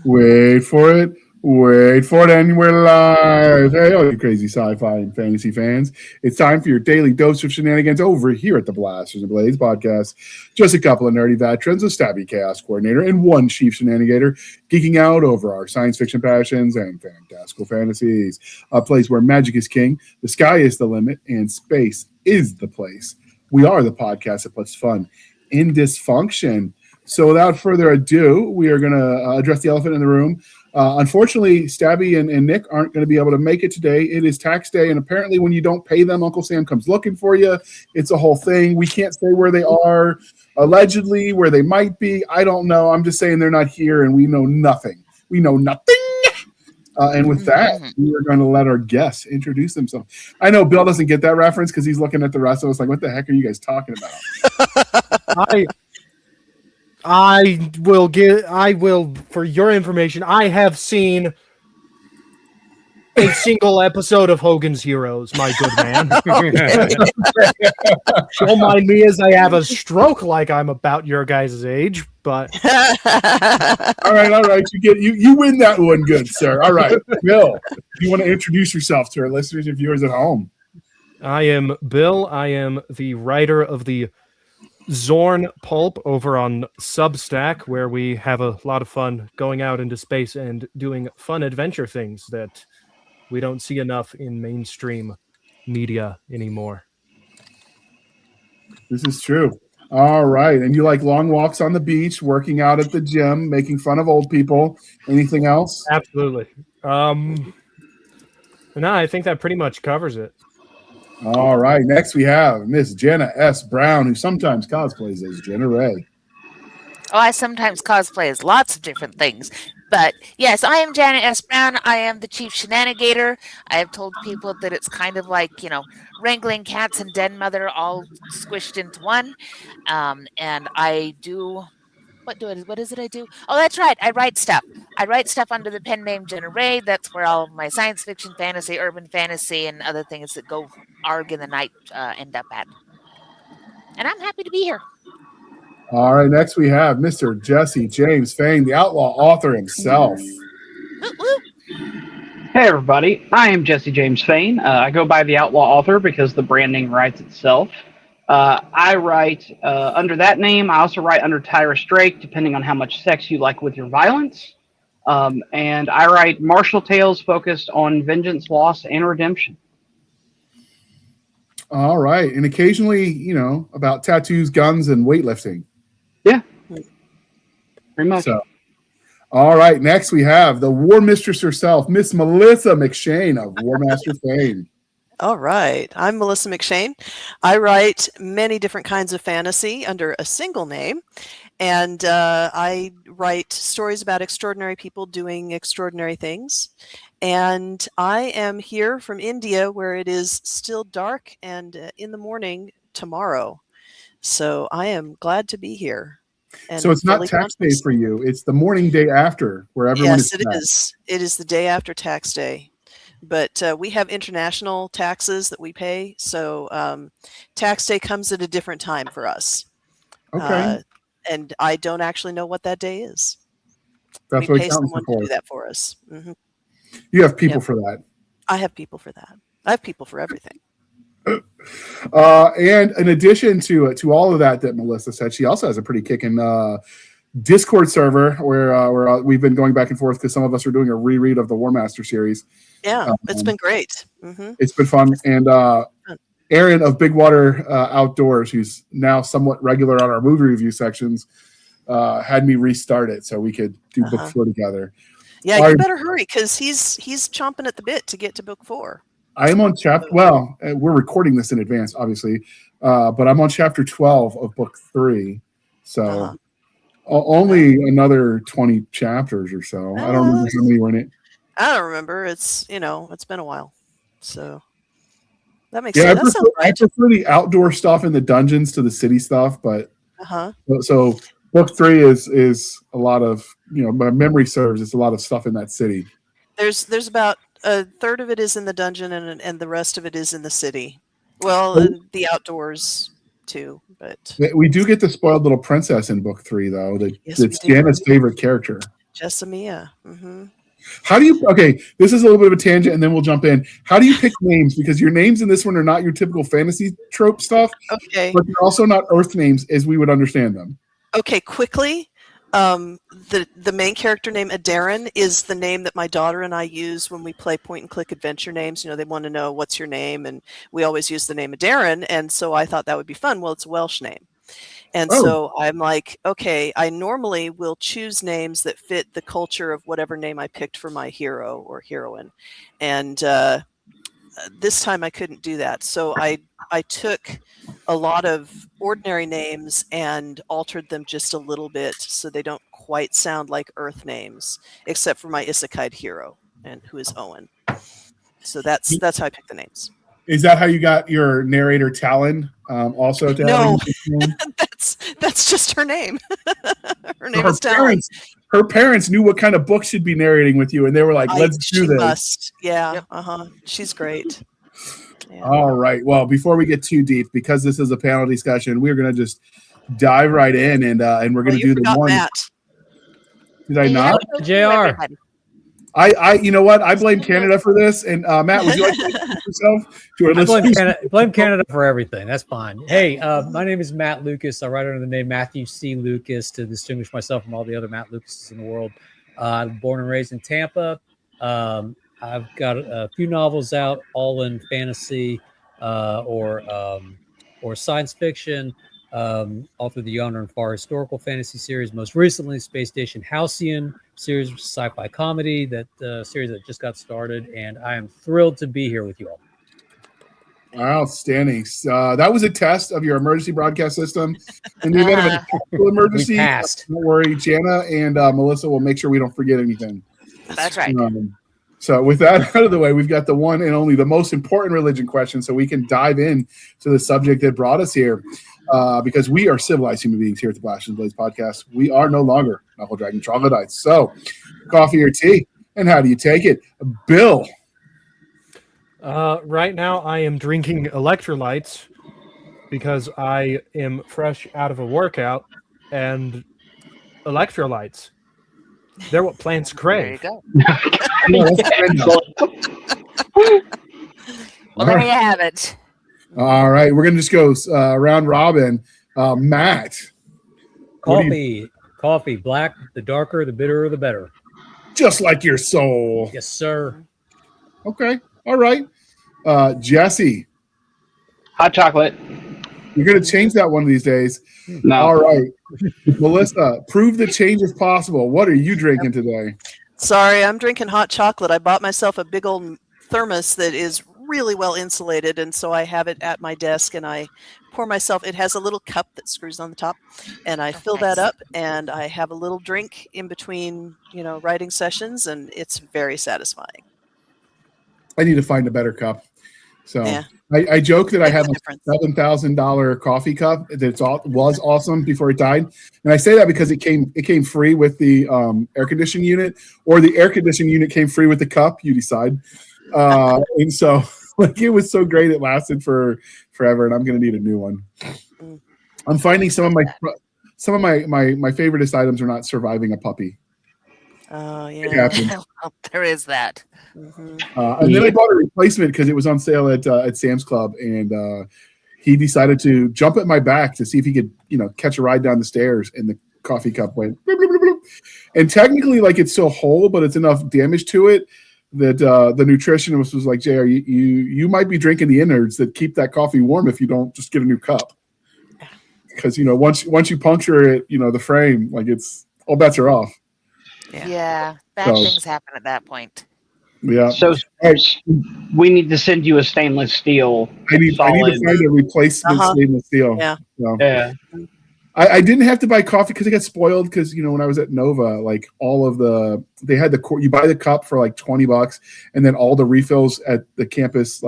Wait for it. Wait for it, and we're live. Hey, all you crazy sci-fi and fantasy fans. It's time for your daily dose of shenanigans over here at the Blasters and Blades podcast. Just a couple of nerdy veterans, a Stabby chaos coordinator, and one chief shenanigator geeking out over our science fiction passions and fantastical fantasies. A place where magic is king, the sky is the limit, and space is the place. We are the podcast that puts fun in dysfunction. So without further ado, we are going to address the elephant in the room. Unfortunately, Stabby and Nick aren't going to be able to make it today. It is tax day, and apparently when you don't pay them, Uncle Sam comes looking for you. It's a whole thing. We can't say where they are, allegedly, where they might be. I don't know. I'm just saying they're not here, and we know nothing. We know nothing. And with that, we are going to let our guests introduce themselves. I know Bill doesn't get that reference because he's looking at the rest of us like, what the heck are you guys talking about? I will, for your information, I have seen a single episode of Hogan's Heroes, my good man. Don't mind me as I have a stroke like I'm about your guys' age, but... All right. You win that one, good sir. All right, Bill, you want to introduce yourself to our listeners and viewers at home? I am Bill. I am the writer of the Zorn Pulp over on Substack, where we have a lot of fun going out into space and doing fun adventure things that we don't see enough in mainstream media anymore. This is true. All right. And you like long walks on the beach, working out at the gym, making fun of old people. Anything else? Absolutely. No, I think that pretty much covers it. All right. Next, we have Miss Jana S. Brown, who sometimes cosplays as Jenna Ray. Oh, I sometimes cosplay as lots of different things. But yes, I am Jana S. Brown. I am the chief shenanigator. I have told people that it's kind of like, wrangling cats and den mother all squished into one. And I do... What is it I do? Oh, that's right. I write stuff. I write stuff under the pen name Jenna Ray. That's where all of my science fiction, fantasy, urban fantasy, and other things that go arg in the night end up at. And I'm happy to be here. All right. Next, we have Mr. Jesse James Fain, the outlaw author himself. Hey, everybody. I am Jesse James Fain. I go by the outlaw author because the branding writes itself. I write under that name. I also write under Tyrus Drake, depending on how much sex you like with your violence. And I write martial tales focused on vengeance, loss, and redemption. All right. And occasionally, about tattoos, guns, and weightlifting. Yeah. Pretty much. So, all right. Next, we have the War Mistress herself, Miss Melissa McShane of War Master fame. All right. I'm Melissa McShane. I write many different kinds of fantasy under a single name, and I write stories about extraordinary people doing extraordinary things. And I am here from India, where it is still dark and in the morning tomorrow. So I am glad to be here. So it's not tax day for you. It's the morning day after, where everyone is. Yes, it is. It is the day after tax day. But we have international taxes that we pay, so tax day comes at a different time for us. Okay. And I don't actually know what that day is. That's we what pay someone to do that for us. Mm-hmm. You have people for that. I have people for that. I have people for everything. And in addition to all of that Melissa said, she also has a pretty kicking Discord server where we've been going back and forth because some of us are doing a reread of the War Master series. Yeah, it's been great. Mm-hmm. It's been fun. And Aaron of Big Water Outdoors, who's now somewhat regular on our movie review sections, had me restart it so we could do book 4 together. Yeah, you better hurry because he's chomping at the bit to get to book 4. I am on chapter. Well, we're recording this in advance, obviously, but I'm on chapter 12 of book 3. So only another 20 chapters or so. I don't remember how many were in it. I don't remember. It's it's been a while, so that makes sense. I prefer the outdoor stuff in the dungeons to the city stuff, but so book 3 is a lot of my memory serves. It's a lot of stuff in that city. There's about a third of it is in the dungeon, and the rest of it is in the city. Well, the outdoors too, but we do get the spoiled little princess in book 3, though. Yes, it's Jana's favorite character. Jessamia. Mm-hmm. How do you? Okay, this is a little bit of a tangent, and then we'll jump in. How do you pick names? Because your names in this one are not your typical fantasy trope stuff, Okay. but they're also not Earth names as we would understand them. Okay, quickly. The main character name Adarin is the name that my daughter and I use when we play point and click adventure names. You know, they want to know what's your name, and we always use the name Adarin. And so I thought that would be fun. Well, it's a Welsh name. And so I'm like, okay, I normally will choose names that fit the culture of whatever name I picked for my hero or heroine. And this time I couldn't do that. So I took a lot of ordinary names and altered them just a little bit so they don't quite sound like Earth names, except for my isekai hero, and who is Owen. So that's how I picked the names. Is that how you got your narrator Talon? Also, to No, that's just her name. Her name is Talon. Her parents knew what kind of book she'd be narrating with you, and they were like, "Let's do this." Must. Yeah. Yep. She's great. Yeah. All right. Well, before we get too deep, because this is a panel discussion, we're going to just dive right in, and we're going to do the one. Matt. Did I not? JR. I you know what? I blame Canada for this. And Matt, would you like to introduce yourself? I blame Canada for everything. That's fine. Hey, my name is Matt Lucas. I write under the name Matthew C. Lucas to distinguish myself from all the other Matt Lucases in the world. I'm born and raised in Tampa. I've got a few novels out, all in fantasy or science fiction. All through the Yonder and Far historical fantasy series. Most recently, Space Station Halcyon series, sci-fi comedy. That series that just got started, and I am thrilled to be here with you all. Outstanding. That was a test of your emergency broadcast system. In the event of a technical emergency, don't worry, Jana and Melissa will make sure we don't forget anything. That's right. So with that out of the way, we've got the one and only, the most important religion question, so we can dive in to the subject that brought us here. Because we are civilized human beings here at the Blast and Blaze podcast. We are no longer Knuckle Dragon Troglodytes. So, coffee or tea, and how do you take it? Bill. Right now, I am drinking electrolytes because I am fresh out of a workout, and electrolytes, they're what plants crave. There you go. Well, there you have it. All right, we're going to just go round robin. Matt. Coffee, black, the darker, the bitterer, the better. Just like your soul. Yes, sir. Okay, all right. Jesse. Hot chocolate. You're going to change that one of these days. No. All right. Melissa, prove the change is possible. What are you drinking today? Sorry, I'm drinking hot chocolate. I bought myself a big old thermos that is really well insulated, and so I have it at my desk, and I pour myself. It has a little cup that screws on the top, and I fill that up, and I have a little drink in between, writing sessions, and it's very satisfying. I need to find a better cup. So yeah. I joke that I have a $7,000 coffee cup that was awesome before it died, and I say that because it came free with the air conditioning unit, or the air conditioning unit came free with the cup. You decide. And so, it was so great, it lasted for forever, and I'm going to need a new one. I'm finding some of my favoriteest items are not surviving a puppy. Oh yeah, it happens. Well, there is that. Mm-hmm. And then I bought a replacement because it was on sale at Sam's Club, and he decided to jump at my back to see if he could, catch a ride down the stairs, and the coffee cup went bloop, bloop, bloop, bloop. And technically, it's still whole, but it's enough damage to it that the nutritionist was like, JR, you might be drinking the innards that keep that coffee warm if you don't just get a new cup. Because, once you puncture it, the frame, it's all bets are off. Yeah, bad things happen at that point. Yeah. So we need to send you a stainless steel. I need to find a replacement stainless steel. Yeah. So. Yeah. I didn't have to buy coffee because I got spoiled because, when I was at Nova, all of they had you buy the cup for $20, and then all the refills at the campus,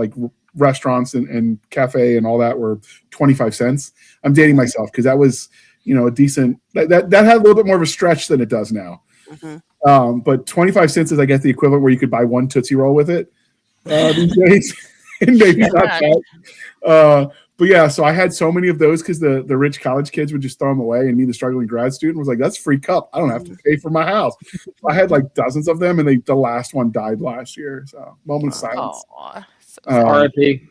restaurants and cafe and all that, were 25 cents. I'm dating myself because that was, a decent, that had a little bit more of a stretch than it does now. Mm-hmm. But 25 cents is, I guess, the equivalent where you could buy one Tootsie Roll with it these days. And maybe not that. But yeah, so I had so many of those because the rich college kids would just throw them away, and me, the struggling grad student, was like, "That's a free cup. I don't have to pay for my house." So I had like dozens of them, and the last one died last year. So moment of silence. Aw, so R.I.P.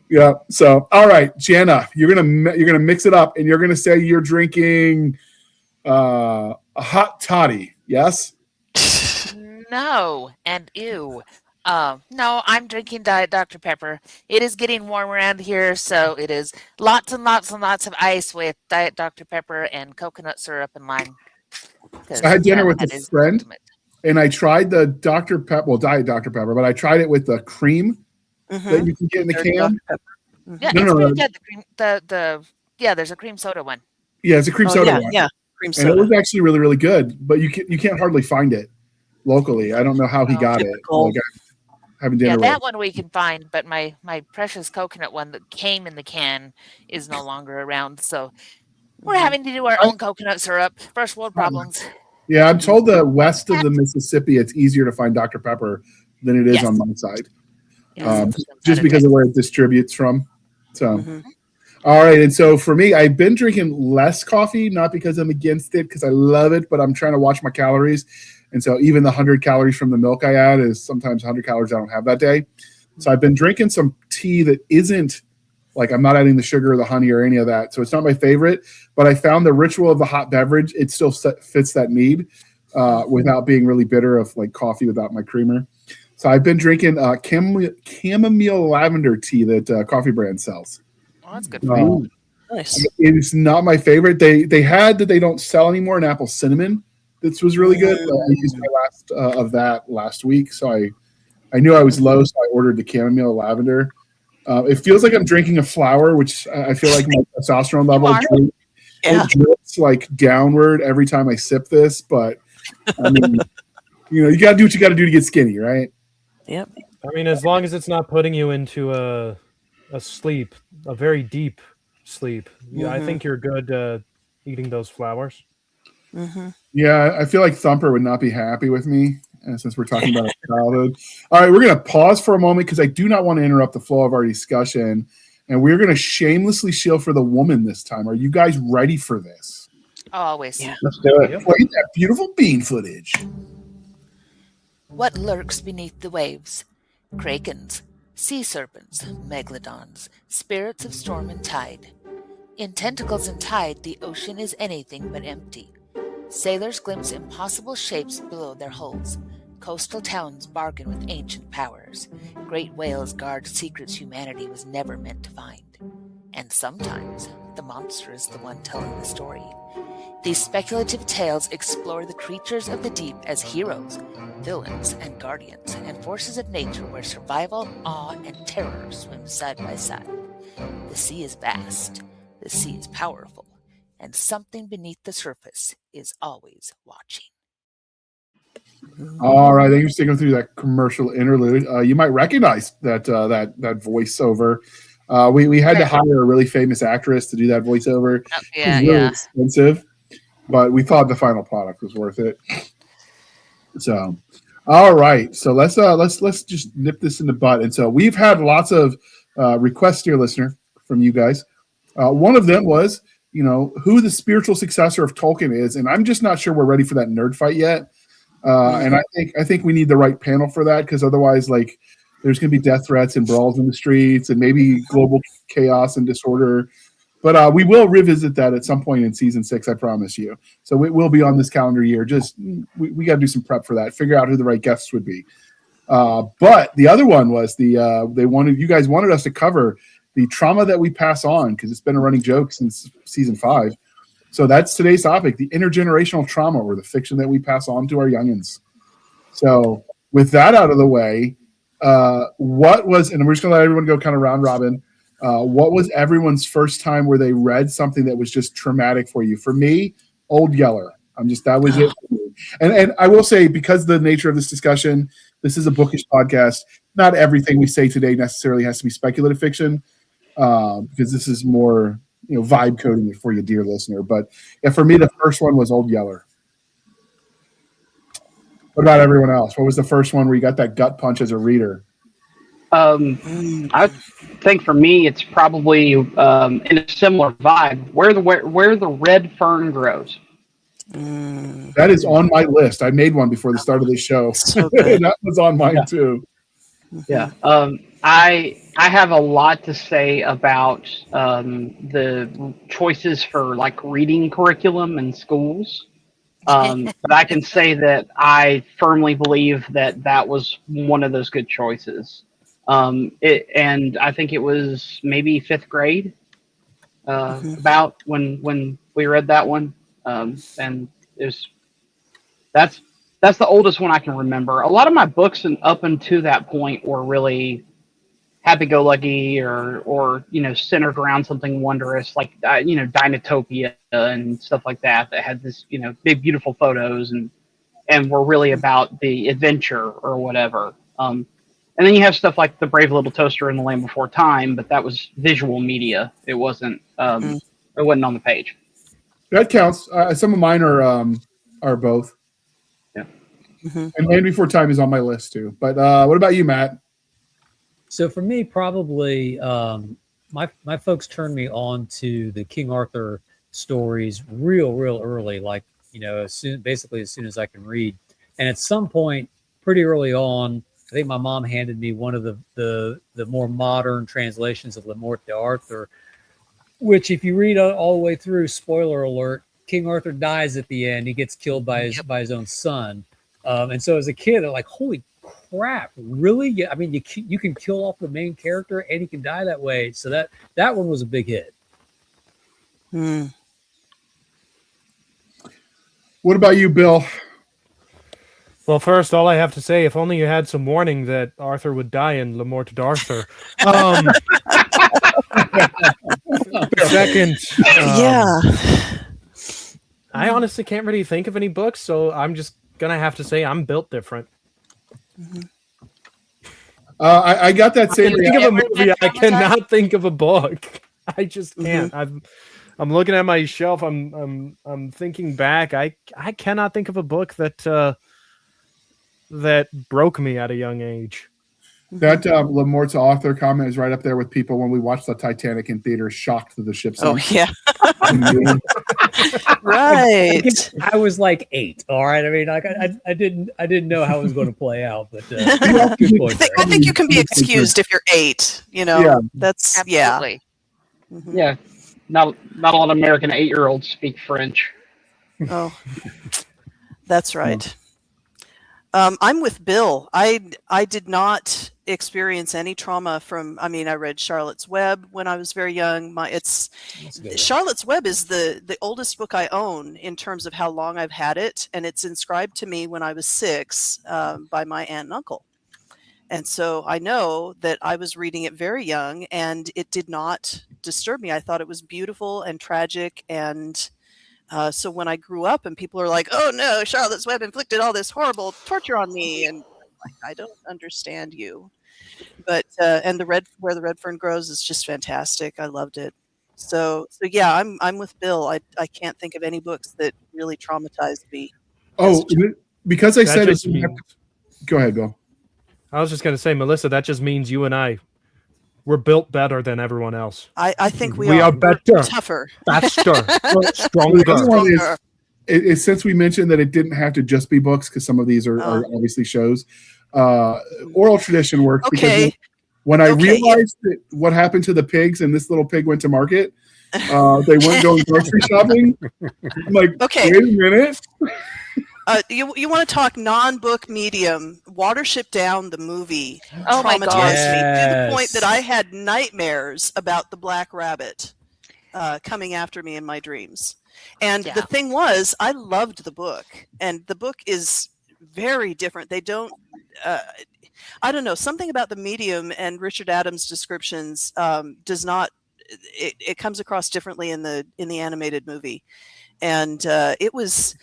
Yeah. So all right, Jana, you're gonna mix it up, and you're gonna say you're drinking a hot toddy. Yes. no, and ew. No, I'm drinking Diet Dr. Pepper. It is getting warm around here, so it is lots and lots and lots of ice with Diet Dr. Pepper and coconut syrup and lime. So I had dinner with that a is friend, ultimate. and I tried the Dr. Pepper, well, Diet Dr. Pepper, but I tried it with the cream that you can get in the can. Yeah, No, it's no, pretty no. good. There's a cream soda one. Yeah, it's a cream soda one. Yeah, cream And soda. it was actually really, really good, but you can't hardly find it locally. I don't know how he got typical. it. Like, having dinner Yeah, with. that one we can find, but my precious coconut one that came in the can is no longer around. So we're having to do our own coconut syrup. First world problems. Yeah, I'm told the west of the Mississippi, it's easier to find Dr. Pepper than it is Yes. on my side, Yes, just because of where it distributes from. So, Mhm. all right. And so for me, I've been drinking less coffee, not because I'm against it, because I love it, but I'm trying to watch my calories. And so even the 100 calories from the milk I add is sometimes 100 calories I don't have that day. So I've been drinking some tea that isn't like, I'm not adding the sugar or the honey or any of that. So it's not my favorite, but I found the ritual of the hot beverage. It still fits that need without being really bitter of like coffee without my creamer. So I've been drinking chamomile lavender tea that Coffee Brand sells. Oh, that's good for you. Nice. It's not my favorite. They had that they don't sell anymore an apple cinnamon. This was really good. But I used my last of that last week, so I knew I was low, so I ordered the chamomile lavender. It feels like I'm drinking a flower, which I feel like my testosterone level it drips like downward every time I sip this. But I mean, you got to do what you got to do to get skinny, right? Yep. I mean, as long as it's not putting you into a sleep, a very deep sleep, I think you're good eating those flowers. Mm-hmm. Yeah, I feel like Thumper would not be happy with me since we're talking about childhood. All right, we're going to pause for a moment because I do not want to interrupt the flow of our discussion. And we're going to shamelessly shill for the woman this time. Are you guys ready for this? Always. Yeah. Let's do it. Play that beautiful bean footage. What lurks beneath the waves? Krakens, sea serpents, megalodons, spirits of storm and tide. In tentacles and tide, the ocean is anything but empty. Sailors glimpse impossible shapes below their hulls. Coastal towns bargain with ancient powers. Great whales guard secrets humanity was never meant to find. And sometimes, the monster is the one telling the story. These speculative tales explore the creatures of the deep as heroes, villains, and guardians, and forces of nature where survival, awe, and terror swim side by side. The sea is vast, the sea is powerful, and something beneath the surface is always watching. All right, thank you for sticking through that commercial interlude. You might recognize that voiceover. We had to hire a really famous actress to do that voiceover. Yeah, it was really expensive, but we thought the final product was worth it. So, all right, so let's just nip this in the bud. And so we've had lots of requests, dear listener, from you guys. One of them was, who the spiritual successor of Tolkien is, and I'm just not sure we're ready for that nerd fight yet. And I think we need the right panel for that, because otherwise, like, there's going to be death threats and brawls in the streets and maybe global chaos and disorder. But we will revisit that at some point in season 6, I promise you. So it will be on this calendar year. Just we got to do some prep for that. Figure out who the right guests would be. But the other one was you guys wanted us to cover the trauma that we pass on, because it's been a running joke since season 5. So that's today's topic: the intergenerational trauma, or the fiction that we pass on to our youngins. So with that out of the way, what was, and we're just gonna let everyone go kind of round robin. What was everyone's first time where they read something that was just traumatic for you? For me, Old Yeller. That was it. And I will say, because the nature of this discussion, this is a bookish podcast. Not everything we say today necessarily has to be speculative fiction, because this is more, vibe coding it for you, dear listener. But yeah, for me, the first one was Old Yeller. What about everyone else? What was the first one where you got that gut punch as a reader? I think for me, it's probably in a similar vibe. Where the red fern grows. That is on my list. I made one before the start of the show. So good. That was on mine too. Yeah. I have a lot to say about the choices for like reading curriculum in schools. But I can say that I firmly believe that that was one of those good choices. And I think it was maybe fifth grade, about when we read that one. And there's that's that's the oldest one I can remember. A lot of my books and up until that point were really happy-go-lucky or centered around something wondrous like Dinotopia and stuff like that had this big beautiful photos and were really about the adventure or whatever. And then you have stuff like The Brave Little Toaster and The Land Before Time, but that was visual media. It wasn't on the page. That counts. Some of mine are both. Yeah. And Land Before Time is on my list too. But what about you, Matt? So for me, probably my folks turned me on to the King Arthur stories real early, like basically as soon as I can read. And at some point, pretty early on, I think my mom handed me one of the more modern translations of Le Morte d'Arthur, which if you read all the way through, spoiler alert, King Arthur dies at the end. He gets killed by his own son. And so as a kid, I'm like, holy crap, really? Yeah, I mean, you can kill off the main character and he can die that way. So that one was a big hit. What about you, Bill? Well, first, all I have to say, if only you had some warning that Arthur would die in Le Morte d'Arthur. Second, I honestly can't really think of any books, so I'm just gonna have to say I'm built different. I got that same. Think of a movie. I cannot think of a book. I just can't. I'm looking at my shelf. I'm thinking back. I cannot think of a book that broke me at a young age. That Le Morte d'Arthur comment is right up there with people when we watched the Titanic in theater, shocked that the ship sank. Oh yeah. Right. I was like 8. All right. I mean, like I didn't know how it was going to play out, but good point. I think you can be excused if you're 8. That's Absolutely. Yeah. Not a lot of American 8-year-olds speak French. Oh, that's right. I'm with Bill. I did not experience any trauma from. I mean, I read Charlotte's Web when I was very young. Charlotte's Web is the oldest book I own in terms of how long I've had it, and it's inscribed to me when I was 6 by my aunt and uncle. And so I know that I was reading it very young, and it did not disturb me. I thought it was beautiful and tragic, and so when I grew up and people are like, "Oh no, Charlotte's Web inflicted all this horrible torture on me," and like, I don't understand you. But and where the red fern grows is just fantastic. I loved it. So yeah, I'm with Bill. I can't think of any books that really traumatized me. Oh, because I said it. Means, go ahead, Bill. I was just going to say, Melissa, that just means you and I, we're built better than everyone else. I think we are better, tougher, faster, stronger. Is since we mentioned that it didn't have to just be books, because some of these are obviously shows. Oral tradition works because when I realized that what happened to the pigs and this little pig went to market, they weren't going grocery shopping. I'm like, wait a minute. You want to talk non-book medium? Watership Down, the movie, oh my gosh, me to the point that I had nightmares about the black rabbit coming after me in my dreams. And the thing was, I loved the book, and the book is very different. They don't, I don't know, something about the medium and Richard Adams' descriptions does not. It comes across differently in the animated movie. And it was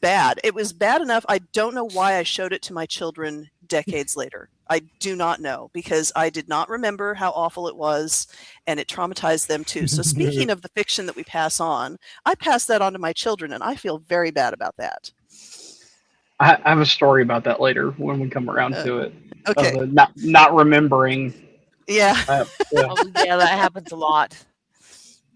bad. It was bad enough. I don't know why I showed it to my children decades later. I do not know, because I did not remember how awful it was, and it traumatized them too. So speaking of the fiction that we pass on, I pass that on to my children, and I feel very bad about that. I have a story about that later when we come around to it. Okay. Of the not remembering. Yeah. Yeah. Oh, yeah, that happens a lot.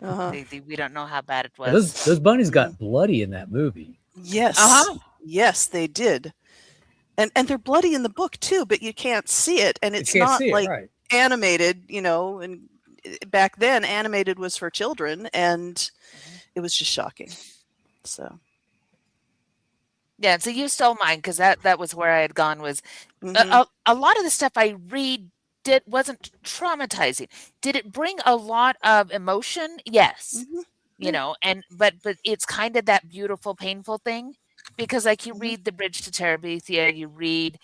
Uh-huh. We don't know how bad it Yeah, was. those bunnies got bloody in that movie. Yes. Uh-huh. Yes, they did. And they're bloody in the book too, but you can't see it, and it's can't not see it, like right. animated, and back then animated was for children, and it was just shocking. So Yeah, so you stole mine because that was where I had gone. Was mhm. a lot of the stuff I read wasn't traumatizing. Did it bring a lot of emotion? Yes, Mhm. you know, and but it's kind of that beautiful, painful thing because like you Mhm. read The Bridge to Terabithia, you read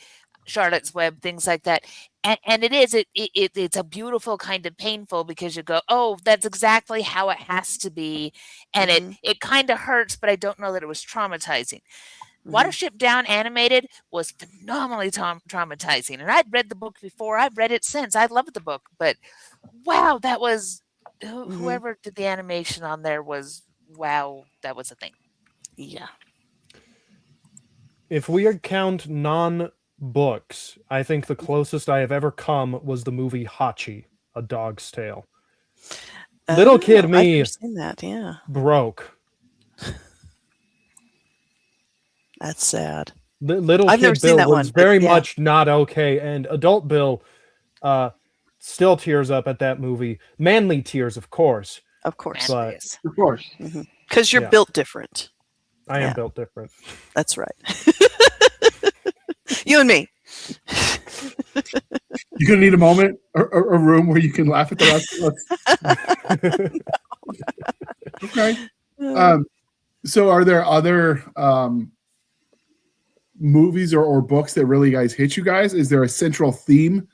Charlotte's Web, things like that, and it's a beautiful kind of painful because you go, oh, that's exactly how it has to be, and Mhm. it kind of hurts, but I don't know that it was traumatizing. Mhm. Watership Down animated was phenomenally traumatizing, and I'd read the book before. I've read it since. I loved the book, but wow, that was Mhm. whoever did the animation on there was wow. That was a thing. Yeah. If we count non-books, I think the closest I have ever come was the movie Hachi, A Dog's Tale. Little kid I've me never seen that. Yeah, broke. that's sad. Little I've never kid seen Bill that was one, but very yeah. much not okay, and adult Bill still tears up at that movie. Manly tears, of course. Of course, Man, But yes. Of course. because you're Yeah. built different. I am Yeah. built different. That's right. You and me. You're gonna need a moment, a room where you can laugh at the rest of us. Okay. So, are there other movies or books that really guys hit you guys? Is there a central theme?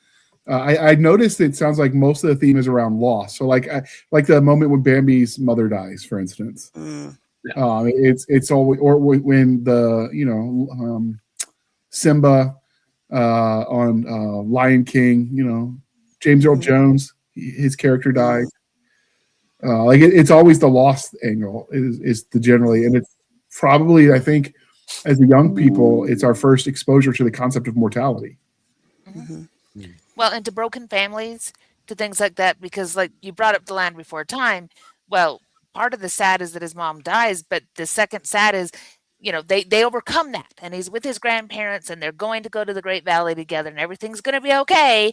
I noticed it sounds like most of the theme is around loss. So, like the moment when Bambi's mother dies, for instance. Mm. It's always, or when the Simba on Lion King, James Earl Mhm. Jones, his character died. Like it's always the lost angle is the generally, and it's probably, I think, as a young people, it's our first exposure to the concept of mortality. Mhm. Well, and to broken families, to things like that, because like you brought up The Land Before Time. Well, part of the sad is that his mom dies, but the second sad is, they overcome that, and he's with his grandparents, and they're going to go to the Great Valley together, and everything's going to be okay,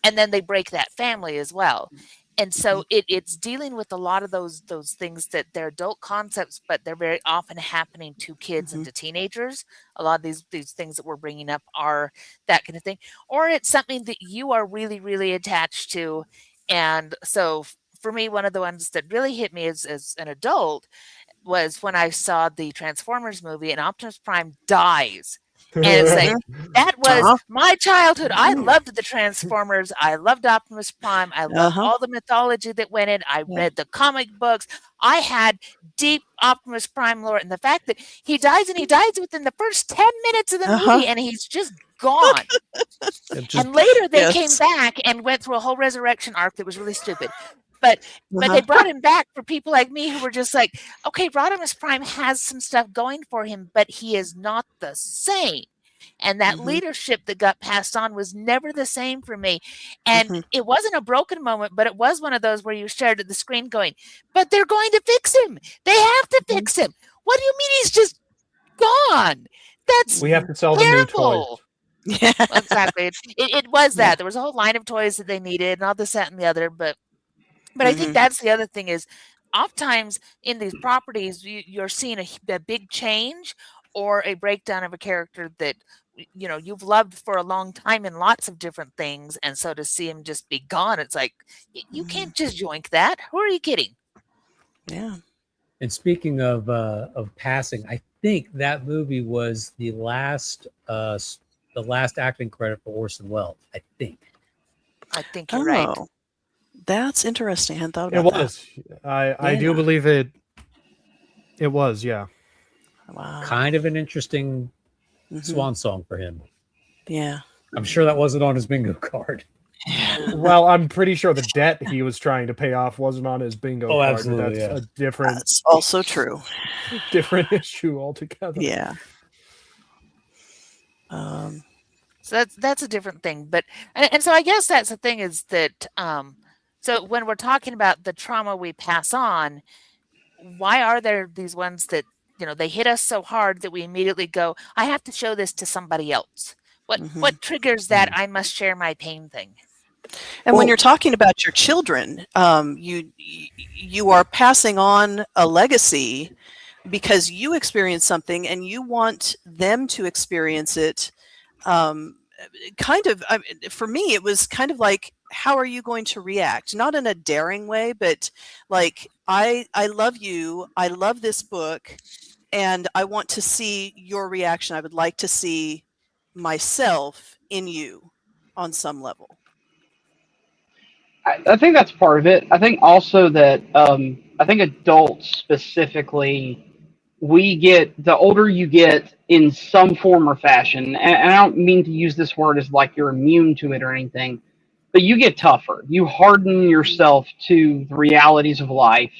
and then they break that family as well. And so it's dealing with a lot of those things that they're adult concepts, but they're very often happening to kids and to teenagers. A lot of these things that we're bringing up are that kind of thing, or it's something that you are really, really attached to. And so for me, one of the ones that really hit me as an adult was when I saw the Transformers movie and Optimus Prime dies. And it's like, that was my childhood. I loved the Transformers. I loved Optimus Prime. I loved all the mythology that went in. I read the comic books. I had deep Optimus Prime lore. And the fact that he dies, and he dies within the first 10 minutes of the movie, and he's just gone. And later they came back and went through a whole resurrection arc that was really stupid. But they brought him back for people like me who were just like, okay, Rodimus Prime has some stuff going for him, but he is not the same. And that leadership that got passed on was never the same for me. And it wasn't a broken moment, but it was one of those where you stared at the screen going, but they're going to fix him. They have to fix him. What do you mean he's just gone? That's We have to sell them new toys. terrible. Yeah. Well, exactly. It was that. There was a whole line of toys that they needed and all this, that, and the other. But I think that's the other thing is oftentimes in these properties, you're seeing a big change or a breakdown of a character that, you've loved for a long time in lots of different things. And so to see him just be gone, it's like, you can't just yoink that. Who are you kidding? Yeah. And speaking of passing, I think that movie was the last acting credit for Orson Welles. I think You're right. That's interesting. I hadn't thought It about was. I do believe it. It was, yeah. that. Wow. Kind of an interesting swan song for him. Yeah. I'm sure that wasn't on his bingo card. Well, I'm pretty sure the debt he was trying to pay off wasn't on his bingo card. Absolutely, That's a different. That's also true. Different issue altogether. Yeah. So that's a different thing. But and so I guess that's the thing is that so when we're talking about the trauma we pass on, why are there these ones that they hit us so hard that we immediately go, I have to show this to somebody else? What triggers that I must share my pain thing? And when you're talking about your children, you are passing on a legacy because you experience something and you want them to experience it. For me, it was kind of like, how are you going to react? Not in a daring way, but like, I love you. I love this book, and I want to see your reaction. I would like to see myself in you on some level. I think that's part of it. I think also that I think adults specifically, we get, the older you get in some form or fashion, and I don't mean to use this word as like you're immune to it or anything, but you get tougher. You harden yourself to the realities of life.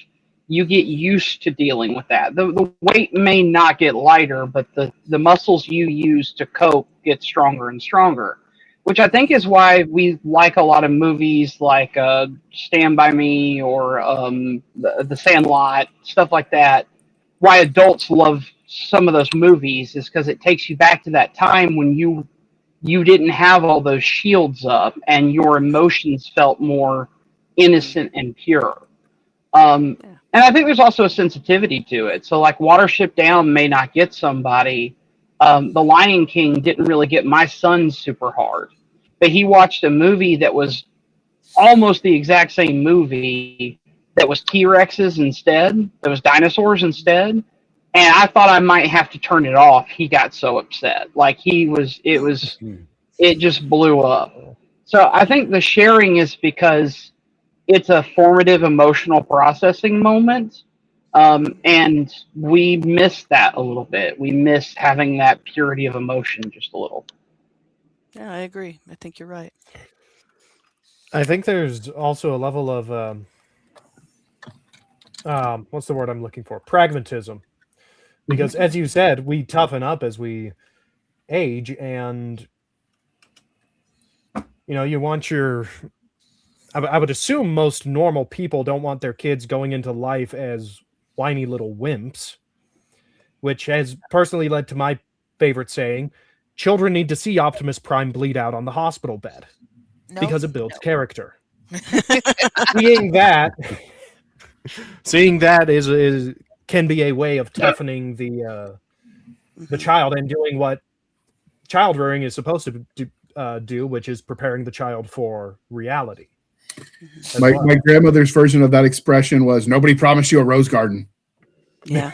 You get used to dealing with that. The weight may not get lighter, but the muscles you use to cope get stronger and stronger, which I think is why we like a lot of movies like Stand By Me or the Sandlot, stuff like that. Why adults love some of those movies is because it takes you back to that time when you didn't have all those shields up and your emotions felt more innocent and pure. And I think there's also a sensitivity to it. So, like, Watership Down may not get somebody. The Lion King didn't really get my son super hard, but he watched a movie that was almost the exact same movie that was T-Rexes instead, that was dinosaurs instead. And I thought I might have to turn it off. He got so upset. Like, it just blew up. So I think the sharing is because it's a formative emotional processing moment. And we miss that a little bit. We miss having that purity of emotion just a little. Yeah, I agree. I think you're right. I think there's also a level of what's the word I'm looking for? Pragmatism. Because as you said, we toughen up as we age, and you want your. I would assume most normal people don't want their kids going into life as whiny little wimps, which has personally led to my favorite saying: children need to see Optimus Prime bleed out on the hospital bed because it builds character. Seeing that is can be a way of toughening the child and doing what child rearing is supposed to do, which is preparing the child for reality. My grandmother's version of that expression was, "Nobody promised you a rose garden." Yeah.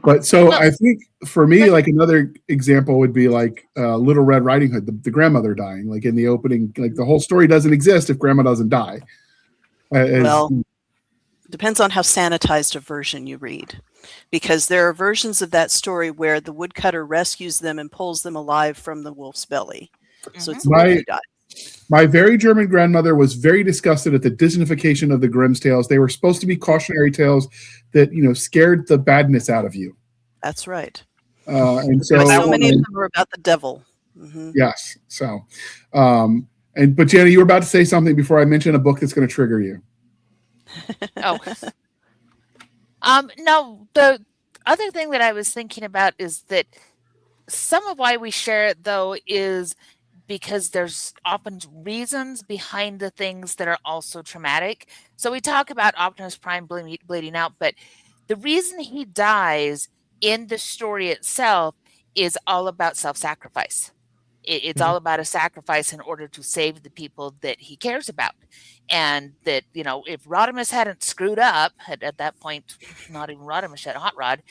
But so I think for me, like, another example would be like Little Red Riding Hood, the grandmother dying. Like in the opening, like the whole story doesn't exist if grandma doesn't die. Well, depends on how sanitized a version you read, because there are versions of that story where the woodcutter rescues them and pulls them alive from the wolf's belly. So it's the wolf who dies. My very German grandmother was very disgusted at the Disneyfication of the Grimm's tales. They were supposed to be cautionary tales that scared the badness out of you. That's right. And so many of them are about the devil. Mm-hmm. Yes. So, but Jana, you were about to say something before I mention a book that's going to trigger you. No, the other thing that I was thinking about is that some of why we share it, though, is because there's often reasons behind the things that are also traumatic. So we talk about Optimus Prime bleeding out, but the reason he dies in the story itself is all about self-sacrifice. It's all about a sacrifice in order to save the people that he cares about. And that, if Rodimus hadn't screwed up, at that point, not even Rodimus yet, Hot Rod,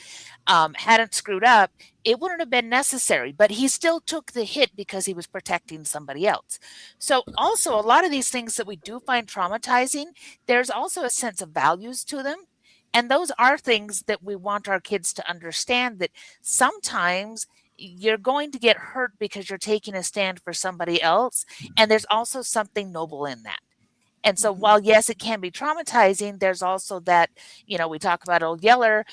hadn't screwed up, it wouldn't have been necessary. But he still took the hit because he was protecting somebody else. So also, a lot of these things that we do find traumatizing, there's also a sense of values to them. And those are things that we want our kids to understand, that sometimes you're going to get hurt because you're taking a stand for somebody else. And there's also something noble in that. And so while, yes, it can be traumatizing, there's also that, we talk about Old Yeller.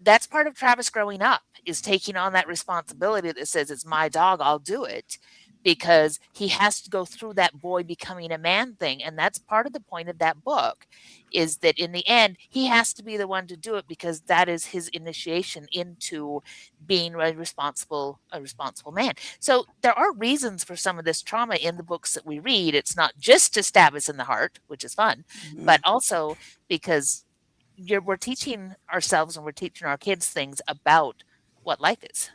that's part of Travis growing up, is taking on that responsibility that says, it's my dog, I'll do it, because he has to go through that boy becoming a man thing. And that's part of the point of that book, is that in the end, he has to be the one to do it, because that is his initiation into being a responsible man. So there are reasons for some of this trauma in the books that we read. It's not just to stab us in the heart, which is fun, but also because we're teaching ourselves and we're teaching our kids things about what life is.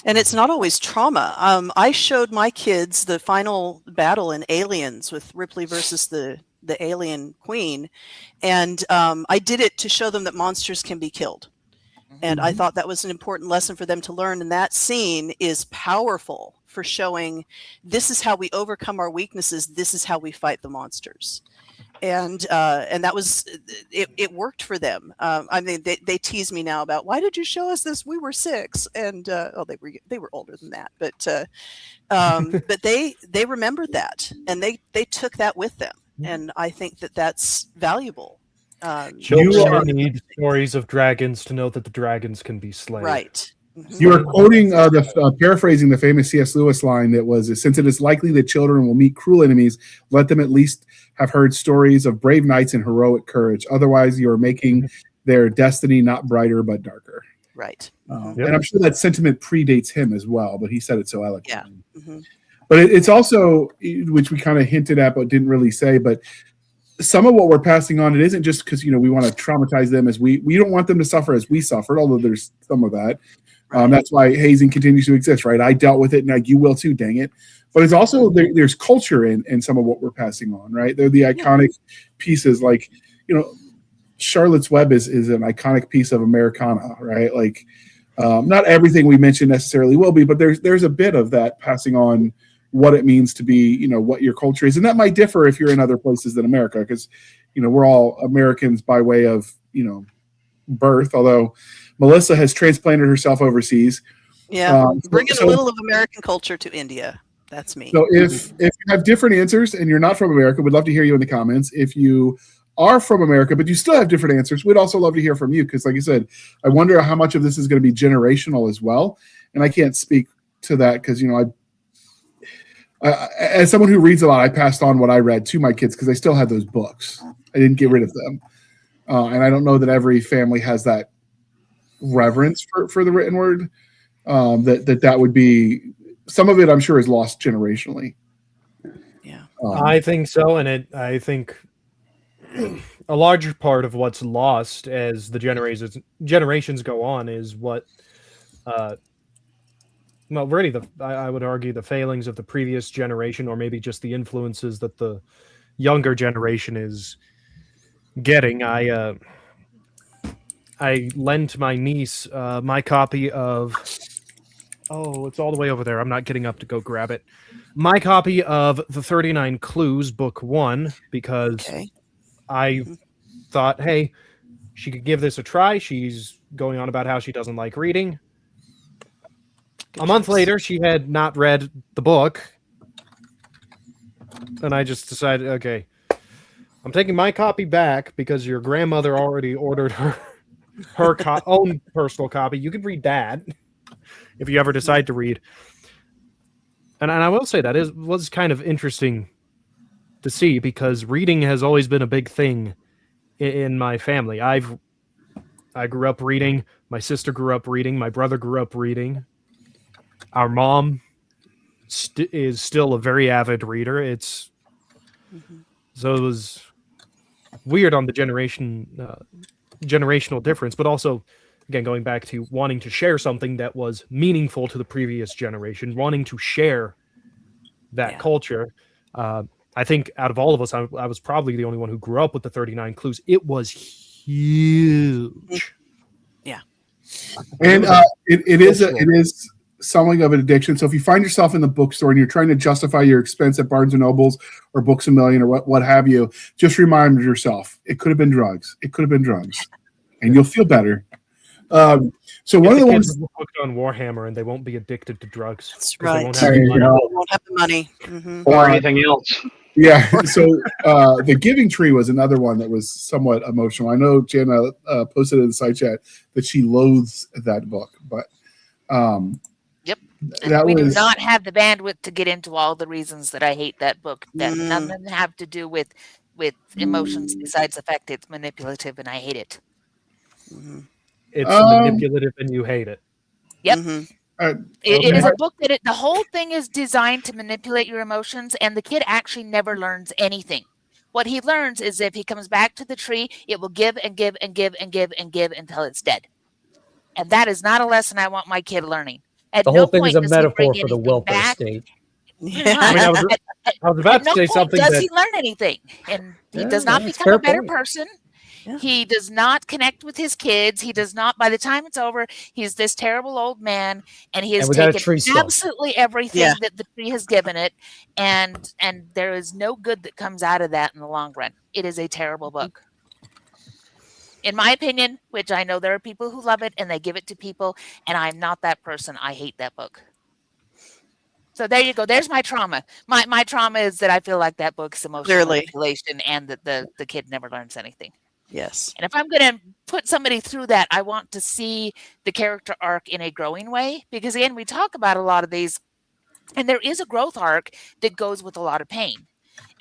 And it's not always trauma. I showed my kids the final battle in Aliens with Ripley versus the alien queen. And I did it to show them that monsters can be killed. And I thought that was an important lesson for them to learn. And that scene is powerful for showing this is how we overcome our weaknesses. This is how we fight the monsters. And that was, it worked for them. I mean, they tease me now about, why did you show us this? We were 6. And, they were older than that, but they remembered that, and they took that with them. And I think that that's valuable. Children need stories of dragons to know that the dragons can be slain. Right. You are quoting paraphrasing the famous C.S. Lewis line that was, since it is likely that children will meet cruel enemies, let them at least have heard stories of brave knights and heroic courage. Otherwise, you are making their destiny not brighter but darker. Right. And I'm sure that sentiment predates him as well, but he said it so eloquently. Yeah. But it's also, which we kind of hinted at but didn't really say, but some of what we're passing on, it isn't just because, we want to traumatize them as we don't want them to suffer as we suffered, although there's some of that. That's why hazing continues to exist, right? I dealt with it, and you will too, dang it. But it's also, there's culture in some of what we're passing on, right? They're the iconic pieces, like, Charlotte's Web is an iconic piece of Americana, right? Like, not everything we mention necessarily will be, but there's a bit of that passing on what it means to be, what your culture is. And that might differ if you're in other places than America, because, we're all Americans by way of, birth, although Melissa has transplanted herself overseas. Yeah, bringing a little of American culture to India. That's me. So if you have different answers and you're not from America, we'd love to hear you in the comments. If you are from America, but you still have different answers, we'd also love to hear from you, because like I said, I wonder how much of this is going to be generational as well. And I can't speak to that because, I, as someone who reads a lot, I passed on what I read to my kids because I still had those books. I didn't get rid of them. And I don't know that every family has that reverence for the written word. That would be, some of it I'm sure is lost generationally. Yeah. I think so. And I think a large part of what's lost as the generations go on is what, really I would argue the failings of the previous generation, or maybe just the influences that the younger generation is getting. I lent my niece my copy of, it's all the way over there. I'm not getting up to go grab it. My copy of The 39 Clues, Book 1, because I thought, hey, she could give this a try. She's going on about how she doesn't like reading. A month later, she had not read the book. And I just decided, okay, I'm taking my copy back because your grandmother already ordered her own personal copy. You could read that if you ever decide to read. And I will say that was kind of interesting to see, because reading has always been a big thing in my family. I grew up reading. My sister grew up reading. My brother grew up reading. Our mom is still a very avid reader. So it was weird on the generational difference, but also, again, going back to wanting to share something that was meaningful to the previous generation, wanting to share that culture. I think out of all of us, I was probably the only one who grew up with the 39 Clues. It was huge. Yeah. And it is something of an addiction. So if you find yourself in the bookstore and you're trying to justify your expense at Barnes & Nobles or Books A Million or what have you, just remind yourself, it could have been drugs. It could have been drugs. And you'll feel better. So Get one of the kids ones, hooked on Warhammer, and they won't be addicted to drugs. That's 'cause they right. won't have There the you money. go. We won't have the money. Hmm. or anything else. yeah. So the Giving Tree was another one that was somewhat emotional. I know Jana posted in the side chat that she loathes that book, but Yep. that And we do was not have the bandwidth to get into all the reasons that I hate that book. That none of them have to do with emotions besides the fact it's manipulative and I hate it. Hmm. It's Um, manipulative, and you hate it. Yep. Hmm. It is Okay. a book that the whole thing is designed to manipulate your emotions, and the kid actually never learns anything. What he learns is if he comes back to the tree, it will give and give and give and give and give until it's dead. And that is not a lesson I want my kid learning. At The no whole thing is point a does he bring metaphor for the anything welfare back. state. Pretty Yeah. I mean, much. I was about At to no say point something does that he learn anything, and he Yeah, does not that's a become a fair better point. person. Yeah. He does not connect with his kids. He does not. By the time it's over, he's this terrible old man, and he has And without a taken tree stump. absolutely everything that the tree has given it, and there is no good that comes out of that in the long run. It is a terrible book. In my opinion, which I know there are people who love it and they give it to people, and I'm not that person. I hate that book. So there you go. There's my trauma. My trauma is that I feel like that book's emotional Clearly. manipulation and that the kid never learns anything. Yes. And if I'm going to put somebody through that, I want to see the character arc in a growing way. Because again, we talk about a lot of these, and there is a growth arc that goes with a lot of pain.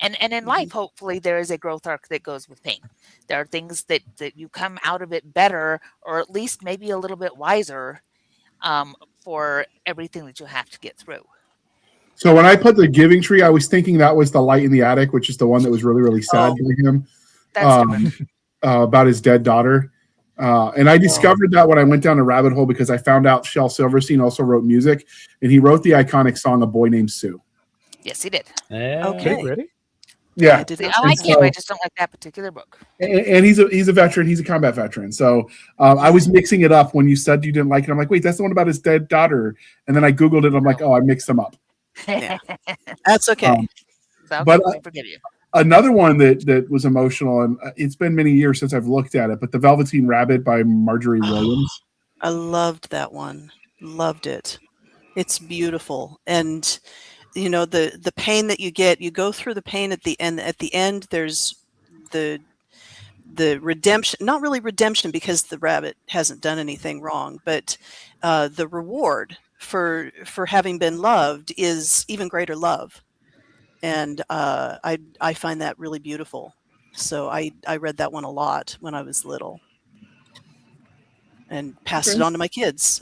And in life, hopefully, there is a growth arc that goes with pain. There are things that you come out of it better, or at least maybe a little bit wiser for everything that you have to get through. So when I put the Giving Tree, I was thinking that was The Light in the Attic, which is the one that was really, really sad by him. That's different. About his dead daughter. And I discovered that when I went down a rabbit hole because I found out Shel Silverstein also wrote music, and he wrote the iconic song "A Boy Named Sue." Yes, he did. Yeah. Okay. Ready? Yeah, I did See, not I know like that. him. I just don't like that particular book. and he's a veteran. He's a combat veteran. So I was mixing it up when you said you didn't like it. I'm like, wait, that's the one about his dead daughter. And then I Googled it. I'm like, oh, I mixed them up. Yeah. That's okay. So, But I forgive you. another one that was emotional, and it's been many years since I've looked at it, but The Velveteen Rabbit by Marjorie Williams. I loved that one. Loved it. It's beautiful. And you know, the pain that you get, you go through the pain at the end. At the end, there's the redemption, not really redemption because the rabbit hasn't done anything wrong, but the reward for having been loved is even greater love. And I find that really beautiful. So I read that one a lot when I was little and passed it on to my kids.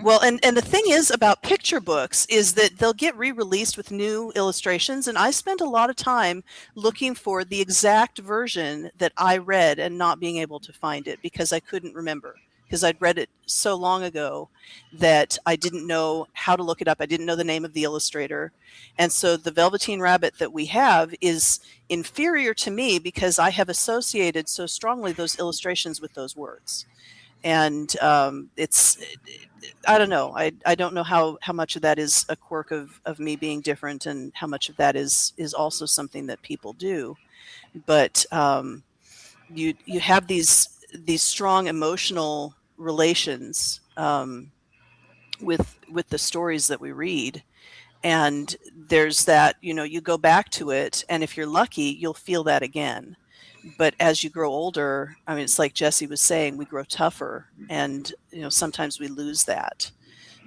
Well, and the thing is about picture books is that they'll get re-released with new illustrations, and I spent a lot of time looking for the exact version that I read and not being able to find it because I couldn't remember, because I'd read it so long ago that I didn't know how to look it up. I didn't know the name of the illustrator. And so the Velveteen Rabbit that we have is inferior to me because I have associated so strongly those illustrations with those words. And it's, I don't know. I don't know how much of that is a quirk of me being different and how much of that is also something that people do. But you have these strong emotional relations with the stories that we read. And there's that, you know, you go back to it, and if you're lucky, you'll feel that again. But as you grow older, I mean, it's like Jesse was saying, we grow tougher, and you know, sometimes we lose that.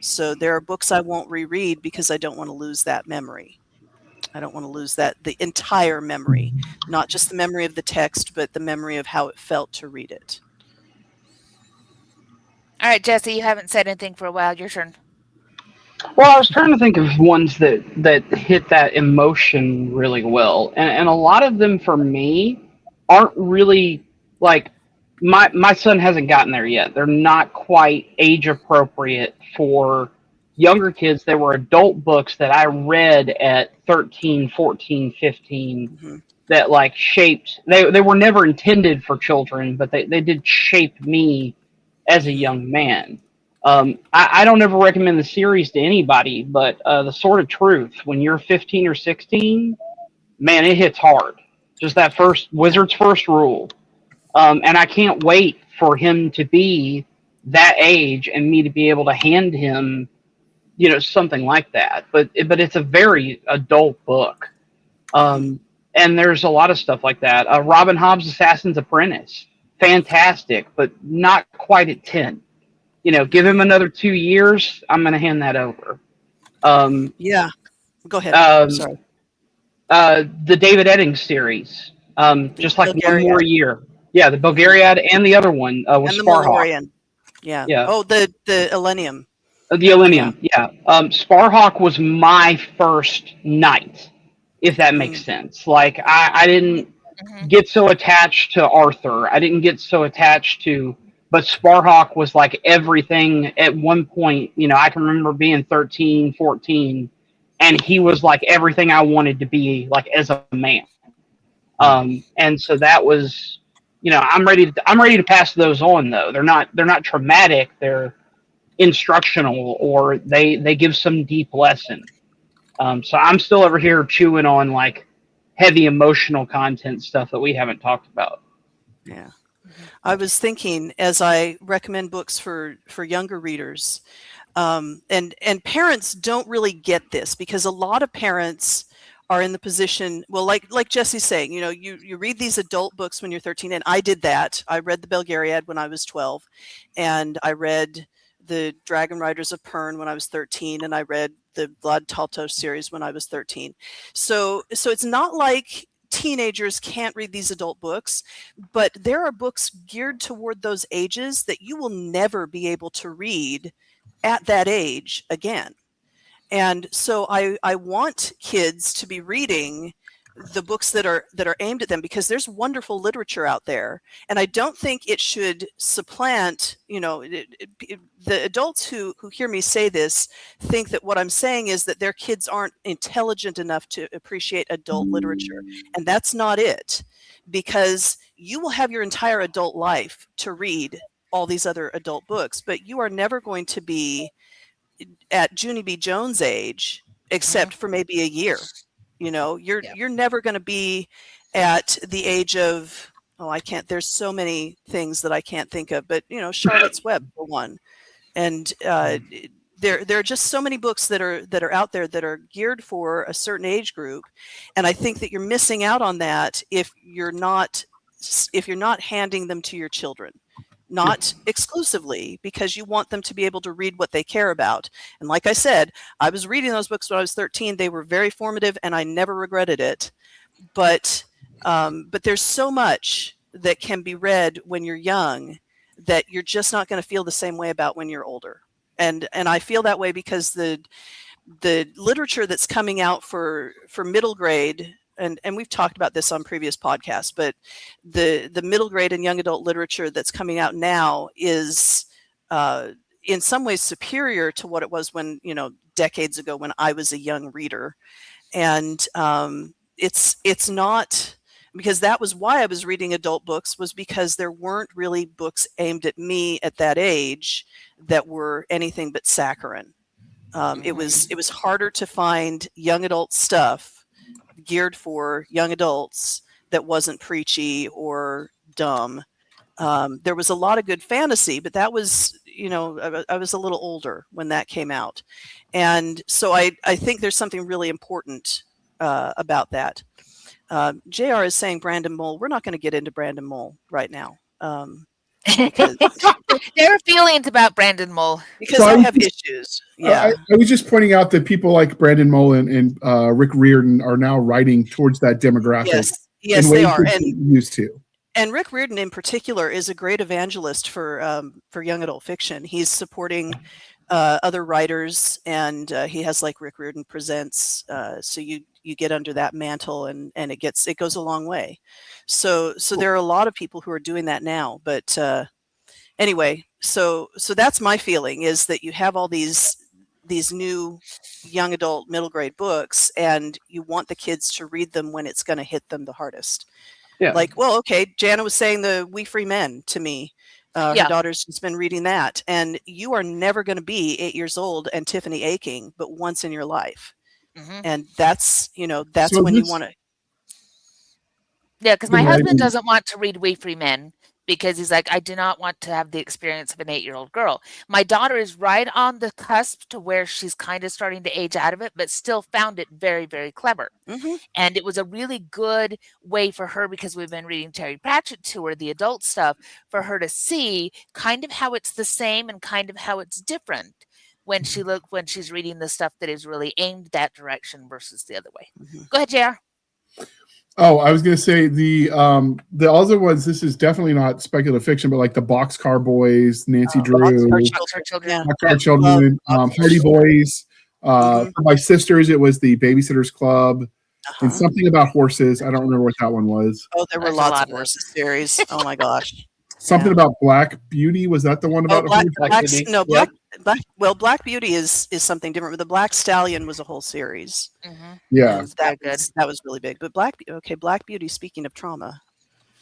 So there are books I won't reread because I don't want to lose that memory. I don't want to lose the entire memory, not just the memory of the text, but the memory of how it felt to read it. All right, Jesse, you haven't said anything for a while. Your turn. Well, I was trying to think of ones that hit that emotion really well, and a lot of them for me aren't really like my son hasn't gotten there yet. They're not quite age appropriate for younger kids. They were adult books that I read at 13, 14, 15 that like shaped. They were never intended for children, but they did shape me as a young man. I don't ever recommend the series to anybody, but The Sword of Truth, when you're 15 or 16, man, it hits hard. Just that first Wizard's first rule. And I can't wait for him to be that age and me to be able to hand him, you know, something like that. But it's a very adult book. And there's a lot of stuff like that. Robin Hobb's Assassin's Apprentice, fantastic, but not quite at 10. You know, give him another 2 years, I'm going to hand that over. Yeah. Go ahead. Sorry. The David Eddings series, just like one Bulgariad. more year. Yeah, the Bulgariad and the other one was And the Sparhawk. Malorian. Yeah. Yeah. Oh, the Elenium. The Elenium, yeah. Sparhawk was my first knight, if that makes sense. Like, I didn't get so attached to Arthur. I didn't get so attached to, but Sparhawk was like everything at one point. You know, I can remember being 13, 14, and he was like everything I wanted to be, like, as a man. And so that was, you know, I'm ready to pass those on, though. They're not traumatic. They're instructional, or they give some deep lesson. So I'm still over here chewing on like heavy emotional content stuff that we haven't talked about. Yeah. I was thinking, as I recommend books for younger readers, and parents don't really get this, because a lot of parents are in the position, well, like Jesse's saying, you know, you read these adult books when you're 13, and I did that. I read the Bulgariad when I was 12, and I read the Dragon Riders of Pern when I was 13, and I read the Blood Talto series when I was 13. So it's not like teenagers can't read these adult books, but there are books geared toward those ages that you will never be able to read at that age again. And so I want kids to be reading the books that are aimed at them, because there's wonderful literature out there, and I don't think it should supplant, you know, the adults who hear me say this think that what I'm saying is that their kids aren't intelligent enough to appreciate adult literature, and that's not it, because you will have your entire adult life to read all these other adult books, but you are never going to be at Junie B. Jones' age, except for maybe a year. You know, you're never going to be at the age of, there's so many things that I can't think of, but, you know, Charlotte's Web for one. And there are just so many books that are out there that are geared for a certain age group. And I think that you're missing out on that if you're not handing them to your children. Not exclusively, because you want them to be able to read what they care about. And like I said, I was reading those books when I was 13. They were very formative, and I never regretted it. But there's so much that can be read when you're young that you're just not going to feel the same way about when you're older. And I feel that way because the literature that's coming out for middle grade, and we've talked about this on previous podcasts, but the middle grade and young adult literature that's coming out now is in some ways superior to what it was when, you know, decades ago when I was a young reader. And it's not, because that was why I was reading adult books, was because there weren't really books aimed at me at that age that were anything but saccharine. It was harder to find young adult stuff geared for young adults that wasn't preachy or dumb. There was a lot of good fantasy, but that was, you know, I was a little older when that came out. And so I think there's something really important about that. JR is saying Brandon Mole. We're not going to get into Brandon Mole right now. There are feelings about Brandon Mole. Because I have issues. Yeah. I was just pointing out that people like Brandon Mole and Rick Riordan are now writing towards that demographic. Yes, they are. And used to. And Rick Riordan in particular is a great evangelist for young adult fiction. He's supporting other writers, and he has like Rick Riordan Presents. So you get under that mantle, and it goes a long way. So there are a lot of people who are doing that now. But anyway, so that's my feeling, is that you have all these new young adult middle grade books, and you want the kids to read them when it's going to hit them the hardest. Yeah. Like, well, okay, Jana was saying the We Free Men to me. Her daughter's just been reading that, and you are never going to be 8 years old and Tiffany aching, but once in your life. And that's when you want to. Yeah, because my husband doesn't want to read We Free Men because he's like, I do not want to have the experience of an 8-year-old girl. My daughter is right on the cusp to where she's kind of starting to age out of it, but still found it very, very clever. Mm-hmm. And it was a really good way for her, because we've been reading Terry Pratchett to her, the adult stuff, for her to see kind of how it's the same and kind of how it's different when she's reading the stuff that is really aimed that direction versus the other way. Mm-hmm. Go ahead, JR. Oh, I was going to say the other ones. This is definitely not speculative fiction, but like the Boxcar Boys, Nancy Drew, Boxcar Children. Boxcar Children, Hardy Boys. For my sisters, it was the Babysitters Club, and something about horses. I don't remember what that one was. Oh, there were lots of horses series. Oh my gosh. Something about Black Beauty. Was that the one about Black Beauty is something different, but the Black Stallion was a whole series. Mm-hmm. Yeah, that was really big. But Black Beauty. Speaking of trauma,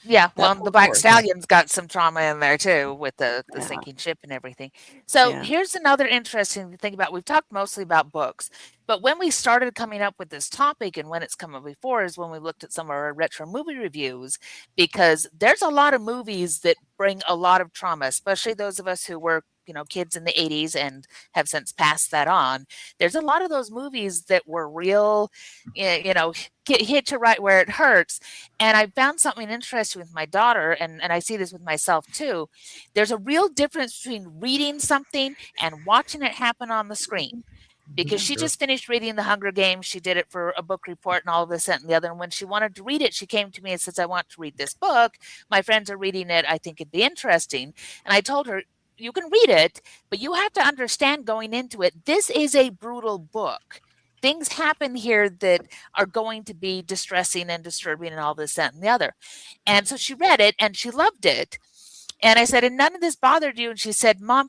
yeah, well, the Black Stallion's got some trauma in there too, with the sinking ship and everything. So here's another interesting thing about. We've talked mostly about books, but when we started coming up with this topic, and when it's come up before, is when we looked at some of our retro movie reviews, because there's a lot of movies that bring a lot of trauma, especially those of us who were, kids in the 80s and have since passed that on. There's a lot of those movies that were real, hit you right where it hurts. And I found something interesting with my daughter, and I see this with myself too. There's a real difference between reading something and watching it happen on the screen. Because she just finished reading The Hunger Games. She did it for a book report and all of this, that, and the other. And when she wanted to read it, she came to me and says, I want to read this book. My friends are reading it. I think it'd be interesting. And I told her, you can read it, but you have to understand going into it, this is a brutal book. Things happen here that are going to be distressing and disturbing and all this, that, and the other. And so she read it and she loved it. And I said, and none of this bothered you? And she said, Mom,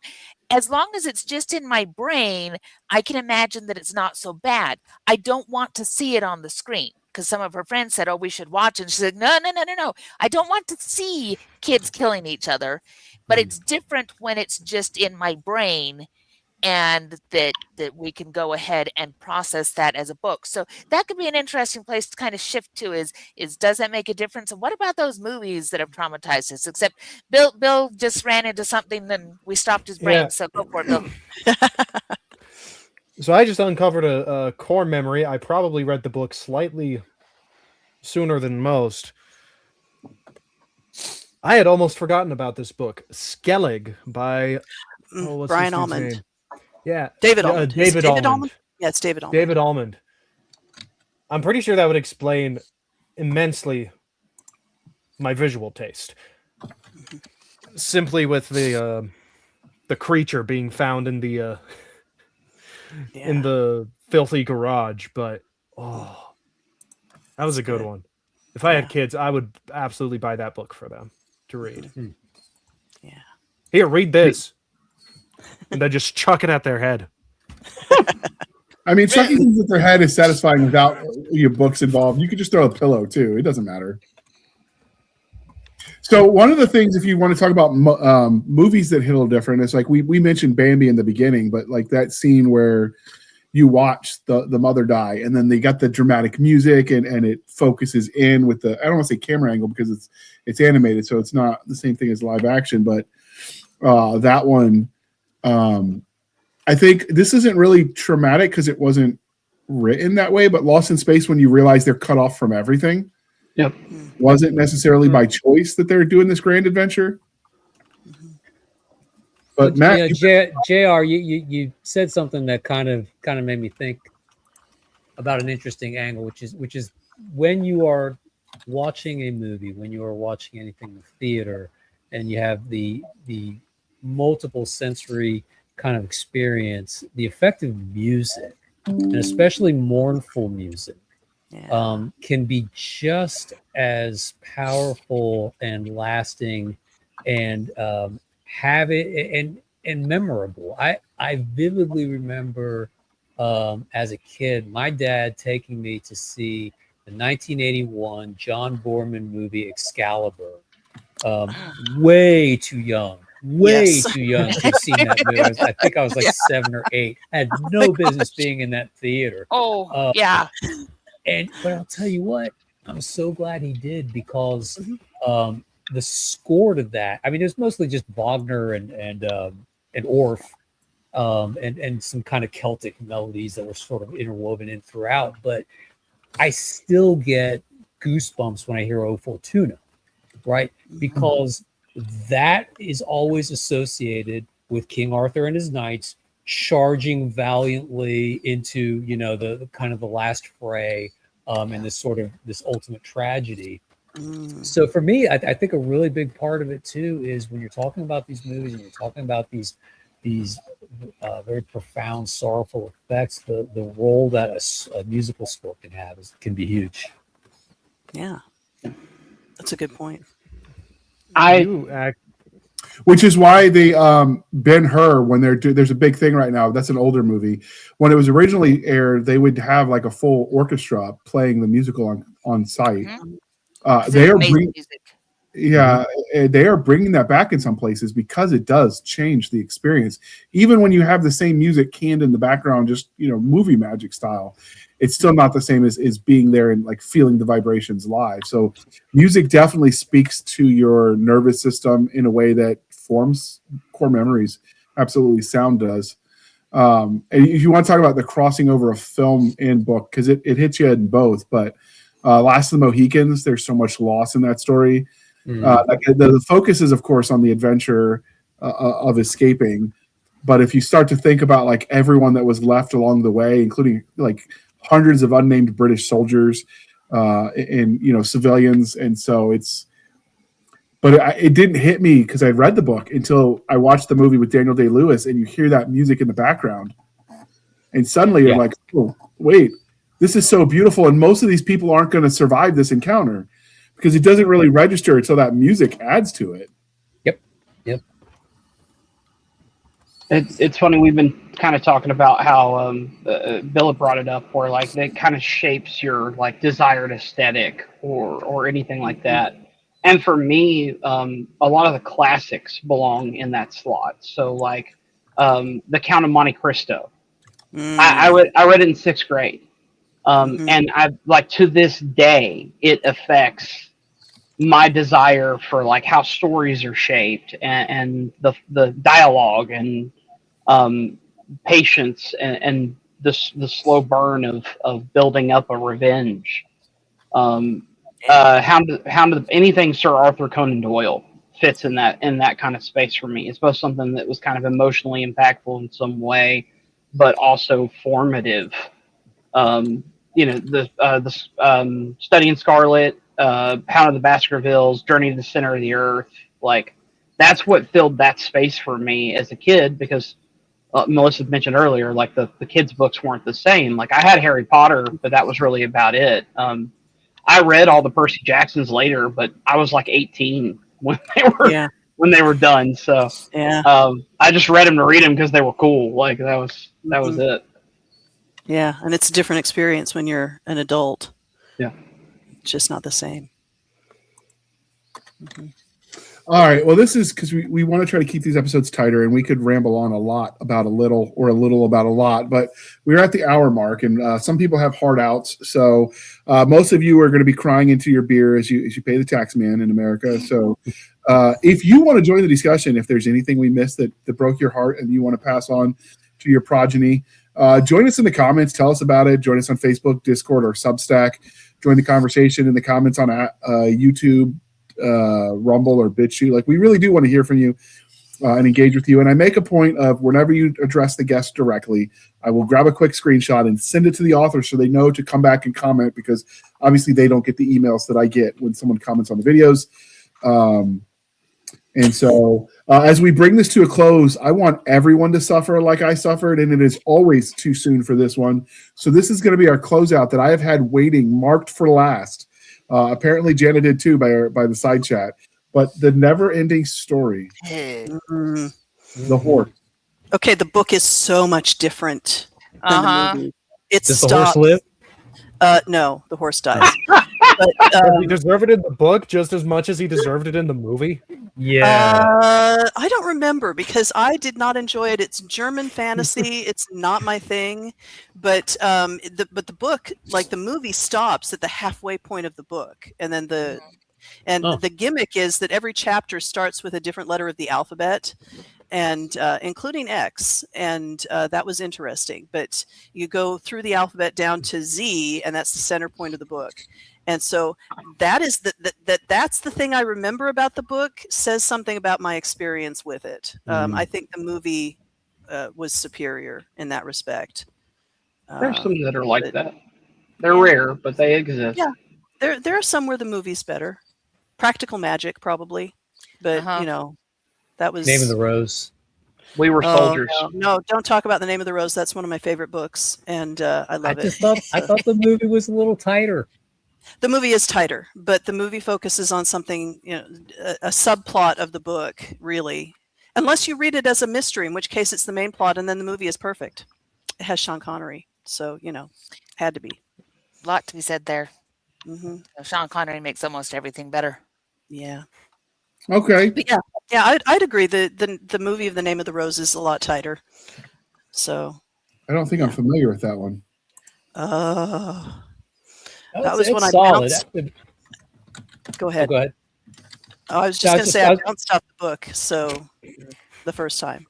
as long as it's just in my brain, I can imagine that it's not so bad. I don't want to see it on the screen. Because some of her friends said, oh, we should watch it. And she said, no. I don't want to see kids killing each other. But it's different when it's just in my brain, and that we can go ahead and process that as a book. So that could be an interesting place to kind of shift to is does that make a difference? And what about those movies that have traumatized us? Except Bill just ran into something and we stopped his brain. Yeah. So go for it, Bill. So I just uncovered a core memory. I probably read the book slightly sooner than most. I had almost forgotten about this book, Skellig by Brian Almond. Name? Yeah, David Almond. David Almond. Yeah, it's David Almond. David Almond. I'm pretty sure that would explain immensely my visual taste. Simply with the creature being found in the in the filthy garage, but that was a good one. If I had kids, I would absolutely buy that book for them to read. Yeah. Here, read this. And then just chuck it at their head. I mean, chucking things at their head is satisfying without your books involved. You could just throw a pillow too. It doesn't matter. So one of the things, if you want to talk about movies that hit a little different, it's like we mentioned Bambi in the beginning, but like that scene where you watch the mother die, and then they got the dramatic music, and it focuses in with the, I don't want to say camera angle because it's animated, so it's not the same thing as live action, but that one, I think this isn't really traumatic because it wasn't written that way, but Lost in Space, when you realize they're cut off from everything, wasn't necessarily by choice that they're doing this grand adventure. But Matt, JR, you said something that kind of made me think about an interesting angle, which is when you are watching a movie, when you are watching anything in theater, and you have the multiple sensory kind of experience, the effect of music, and especially mournful music, can be just as powerful and lasting and have it and memorable. I vividly remember as a kid, my dad taking me to see the 1981 John Boorman movie Excalibur. Way too young to have seen that movie. I think I was like 7 or 8. I had no business being in that theater. But I'll tell you what, I'm so glad he did, because the score to that, I mean, it's mostly just Wagner and Orff, and some kind of Celtic melodies that were sort of interwoven in throughout. But I still get goosebumps when I hear O Fortuna, right? Because that is always associated with King Arthur and his knights charging valiantly into, you know, the kind of the last fray, and this sort of this ultimate tragedy. So for me, I think a really big part of it too is when you're talking about these movies and you're talking about these very profound, sorrowful effects, the role that a musical score can have can be huge. Yeah, that's a good point. Which is why they Ben-Hur, when there's a big thing right now. That's an older movie. When it was originally aired, they would have like a full orchestra playing the musical on site. They are bringing, they are bringing that back in some places because it does change the experience. Even when you have the same music canned in the background, just, you know, movie magic style, it's still not the same as being there and like feeling the vibrations live. So music definitely speaks to your nervous system in a way that forms core memories. Absolutely, sound does. And if you want to talk about the crossing over of film and book, because it hits you in both, but Last of the Mohicans, there's so much loss in that story. The focus is, of course, on the adventure of escaping. But if you start to think about like everyone that was left along the way, including like hundreds of unnamed British soldiers and, you know, civilians. And so it didn't hit me because I read the book until I watched the movie with Daniel Day-Lewis, and you hear that music in the background. And suddenly you're like, oh, wait, this is so beautiful. And most of these people aren't going to survive this encounter because it doesn't really register until that music adds to it. Yep. It's funny. We've been kind of talking about how Bill brought it up, where like it kind of shapes your like desired aesthetic or anything like that. And for me, a lot of the classics belong in that slot. So like The Count of Monte Cristo. I read it in 6th grade. And I like to this day, it affects my desire for like how stories are shaped and the dialogue and patience and the slow burn of building up a revenge. Anything Sir Arthur Conan Doyle fits in that kind of space for me. It's both something that was kind of emotionally impactful in some way, but also formative. You know, the Study in Scarlet, Hound of the Baskervilles, Journey to the Center of the Earth, like that's what filled that space for me as a kid, because Melissa mentioned earlier, like the kids' books weren't the same. Like I had Harry Potter, but that was really about it. I read all the Percy Jacksons later, but I was like 18 when they were done. So I just read them to read them because they were cool. Like that was it. Yeah, and it's a different experience when you're an adult. Yeah. It's just not the same. All right. Well, this is because we want to try to keep these episodes tighter, and we could ramble on a lot about a little or a little about a lot, but we're at the hour mark, and some people have hard outs. So most of you are going to be crying into your beer as you pay the tax man in America. So if you want to join the discussion, if there's anything we missed that broke your heart and you want to pass on to your progeny, join us in the comments. Tell us about it. Join us on Facebook, Discord, or Substack. Join the conversation in the comments on YouTube, Rumble, or BitChute. Like, we really do want to hear from you and engage with you. And I make a point of whenever you address the guest directly, I will grab a quick screenshot and send it to the author so they know to come back and comment, because obviously they don't get the emails that I get when someone comments on the videos. And so as we bring this to a close, I want everyone to suffer like I suffered, and it is always too soon for this one. So this is going to be our closeout that I have had waiting, marked for last. Apparently Jana did too by the side chat. But the never-ending story, the horse. Okay, the book is so much different than the movie. Does the horse live? No, the horse dies. But, he deserved it in the book just as much as he deserved it in the movie. Yeah. I don't remember because I did not enjoy it. It's German fantasy. It's not my thing. But the book, like the movie, stops at the halfway point of the book, and then the And Oh. the gimmick is that every chapter starts with a different letter of the alphabet, and including X, and that was interesting. But you go through the alphabet down to Z, and that's the center point of the book. And so that is that's the thing I remember about the book. Says something about my experience with it. I think the movie was superior in that respect. There's some that are like but- that. They're Yeah. rare, but they exist. Yeah. There are some where the movie's better. Practical Magic, probably. But, that was... Name of the Rose. We Were Soldiers. No, don't talk about The Name of the Rose. That's one of my favorite books, and I love it. I thought the movie was a little tighter. The movie is tighter, but the movie focuses on something, a subplot of the book, really. Unless you read it as a mystery, in which case it's the main plot, and then the movie is perfect. It has Sean Connery, so, had to be. A lot to be said there. Mm-hmm. Sean Connery makes almost everything better. Yeah. Okay. But yeah, I'd agree. The movie of The Name of the Rose is a lot tighter. So. I don't think I'm familiar with that one. That was when I solid. bounced. Go ahead. Go ahead. I was just going to say I bounced off the book. So the first time.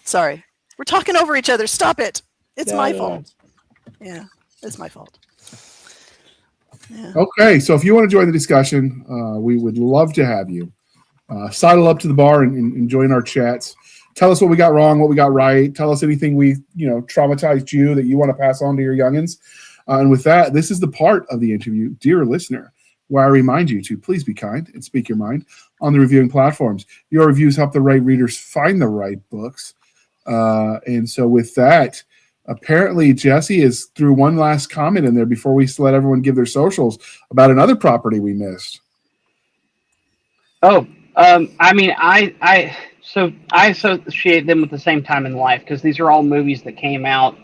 Sorry, we're talking over each other. Stop it. It's my fault. Yeah, it's my fault. Yeah. Okay, so if you want to join the discussion, we would love to have you. Sidle up to the bar and join our chats. Tell us what we got wrong, what we got right. Tell us anything we, traumatized you that you want to pass on to your youngins. And with that, this is the part of the interview, dear listener, where I remind you to please be kind and speak your mind on the reviewing platforms. Your reviews help the right readers find the right books. And so with that, apparently Jesse is threw one last comment in there before we let everyone give their socials about another property we missed. Oh, I associate them with the same time in life because these are all movies that came out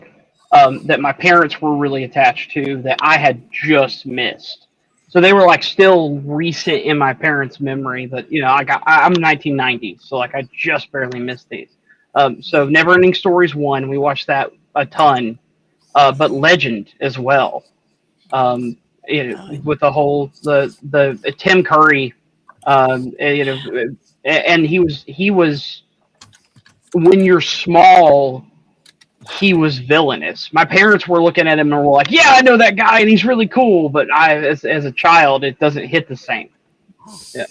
that my parents were really attached to that I had just missed. So they were still recent in my parents' memory, but I'm 1990, so I just barely missed these. So Neverending Stories 1, we watched that a ton, but Legend as well. With the whole the Tim Curry, and he was when you're small, he was villainous. My parents were looking at him and were like, "Yeah, I know that guy, and he's really cool." But as a child, it doesn't hit the same. Yeah.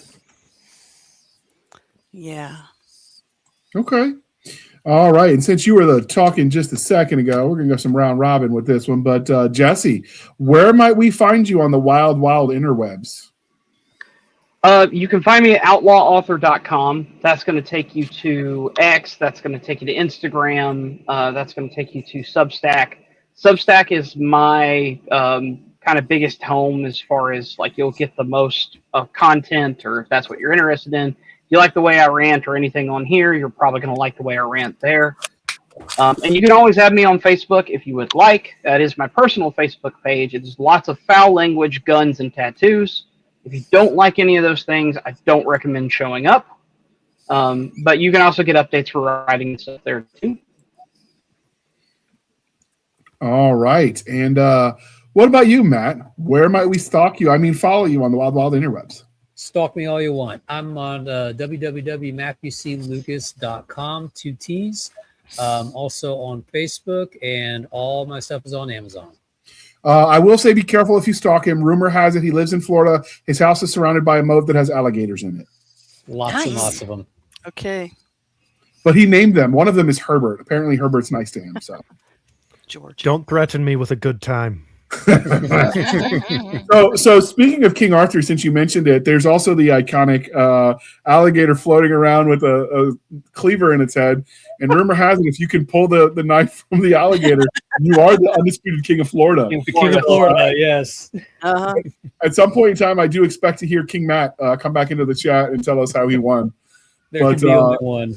Yeah. Okay. All right. And since you were talking just a second ago, we're going to go some round robin with this one. But Jesse, where might we find you on the wild, wild interwebs? You can find me at outlawauthor.com. That's going to take you to X. That's going to take you to Instagram. That's going to take you to Substack. Substack is my kind of biggest home as far as you'll get the most content, or if that's what you're interested in. If you like the way I rant or anything on here, you're probably going to like the way I rant there. And you can always add me on Facebook if you would like. That is my personal Facebook page. It's lots of foul language, guns, and tattoos. If you don't like any of those things, I don't recommend showing up. But you can also get updates for writing and stuff there too. All right. And what about you, Matt? Where might we stalk you? Follow you on the wild, wild interwebs. Stalk me all you want. I'm on www.matthewclucas.com, 2 T's. Also on Facebook, and all my stuff is on Amazon. I will say be careful if you stalk him. Rumor has it he lives in Florida. His house is surrounded by a moat that has alligators in it. Lots and lots of them. Okay. But he named them. One of them is Herbert. Apparently Herbert's nice to him. So George. Don't threaten me with a good time. So speaking of King Arthur, since you mentioned it, there's also the iconic alligator floating around with a cleaver in its head. And rumor has it, if you can pull the knife from the alligator, you are the undisputed king of Florida. The king of Florida, yes. Uh-huh. At some point in time, I do expect to hear King Matt come back into the chat and tell us how he won. There can be only one.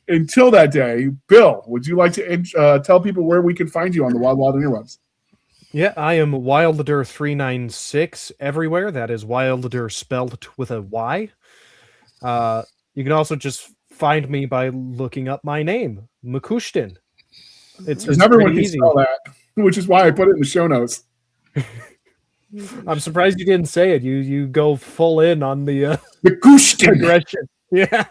Until that day, Bill, would you like to tell people where we can find you on the Wild Wild Interwebs? Yeah, I am Wilder396 everywhere. That is Wilder spelled with a Y. You can also just find me by looking up my name, Makushtin. It's Everyone can easy. spell that, which is why I put it in the show notes. I'm surprised you didn't say it. You go full in on the The Gushkin. aggression. Yeah.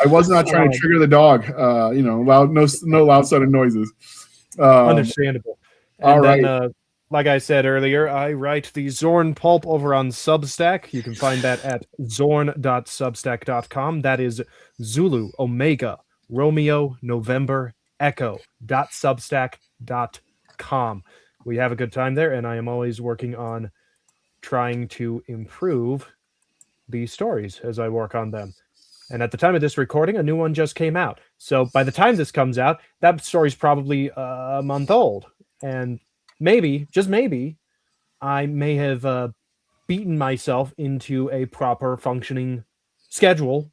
I was not trying to trigger the dog. Loud, no loud sudden noises. Understandable. All And right. then, like I said earlier, I write the Zorn Pulp over on Substack. You can find that at zorn.substack.com. That is Zulu, Omega, Romeo, November, Echo.substack.com. We have a good time there, and I am always working on trying to improve the stories as I work on them. And at the time of this recording, a new one just came out. So by the time this comes out, that story's probably a month old. And maybe, just maybe, I may have beaten myself into a proper functioning schedule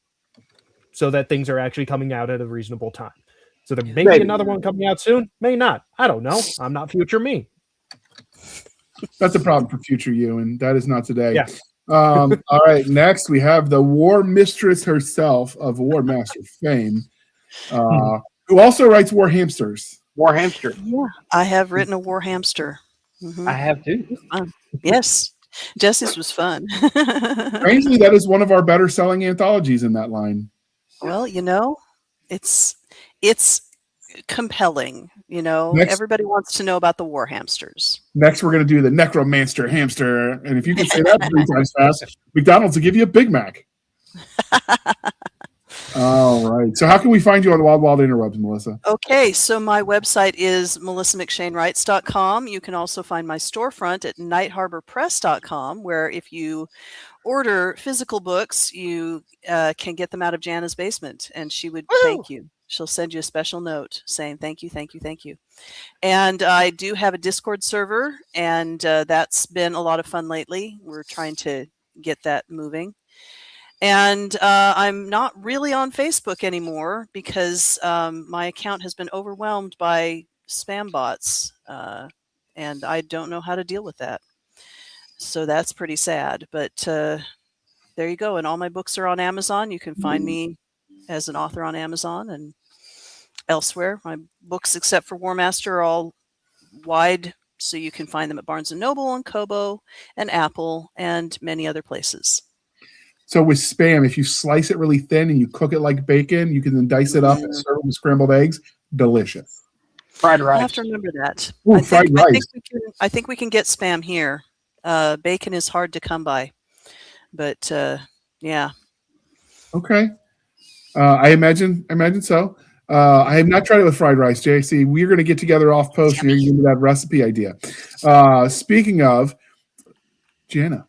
so that things are actually coming out at a reasonable time. So there may be another one coming out soon, may not. I don't know. I'm not future me. That's a problem for future you, and that is not today. Yeah. All right, next we have the War Mistress herself of War Master fame, who also writes War Hamsters. War Hamster. Yeah, I have written a War Hamster. Mhm. I have too. Yes, Jesse's was fun. Strangely, that is one of our better selling anthologies in that line. Well, it's compelling. Next- Everybody wants to know about the War Hamsters. Next, we're going to do the Necromancer Hamster, and if you can say that 3 times fast, McDonald's will give you a Big Mac. All right. So how can we find you on the Wild Wild Interwebs, Melissa? Okay, so my website is melissamcshane.com. You can also find my storefront at nightharborpress.com, where if you order physical books, you can get them out of Jana's basement, and she would thank you. She'll send you a special note saying thank you, thank you, thank you. And I do have a Discord server, and that's been a lot of fun lately. We're trying to get that moving. And I'm not really on Facebook anymore because my account has been overwhelmed by spam bots, and I don't know how to deal with that. So that's pretty sad. But there you go. And all my books are on Amazon. You can find me as an author on Amazon and elsewhere. My books, except for War Master, are all wide, so you can find them at Barnes & Noble and Kobo and Apple and many other places. So with spam, if you slice it really thin and you cook it like bacon, you can then dice it up and serve it with scrambled eggs. Delicious. Fried I rice. have to remember that. Ooh, fried rice. I think we can get spam here. Bacon is hard to come by, but yeah. Okay. I imagine so. I have not tried it with fried rice, JC. We're going to get together off post and you're going to give me that recipe idea. Speaking of, Jana,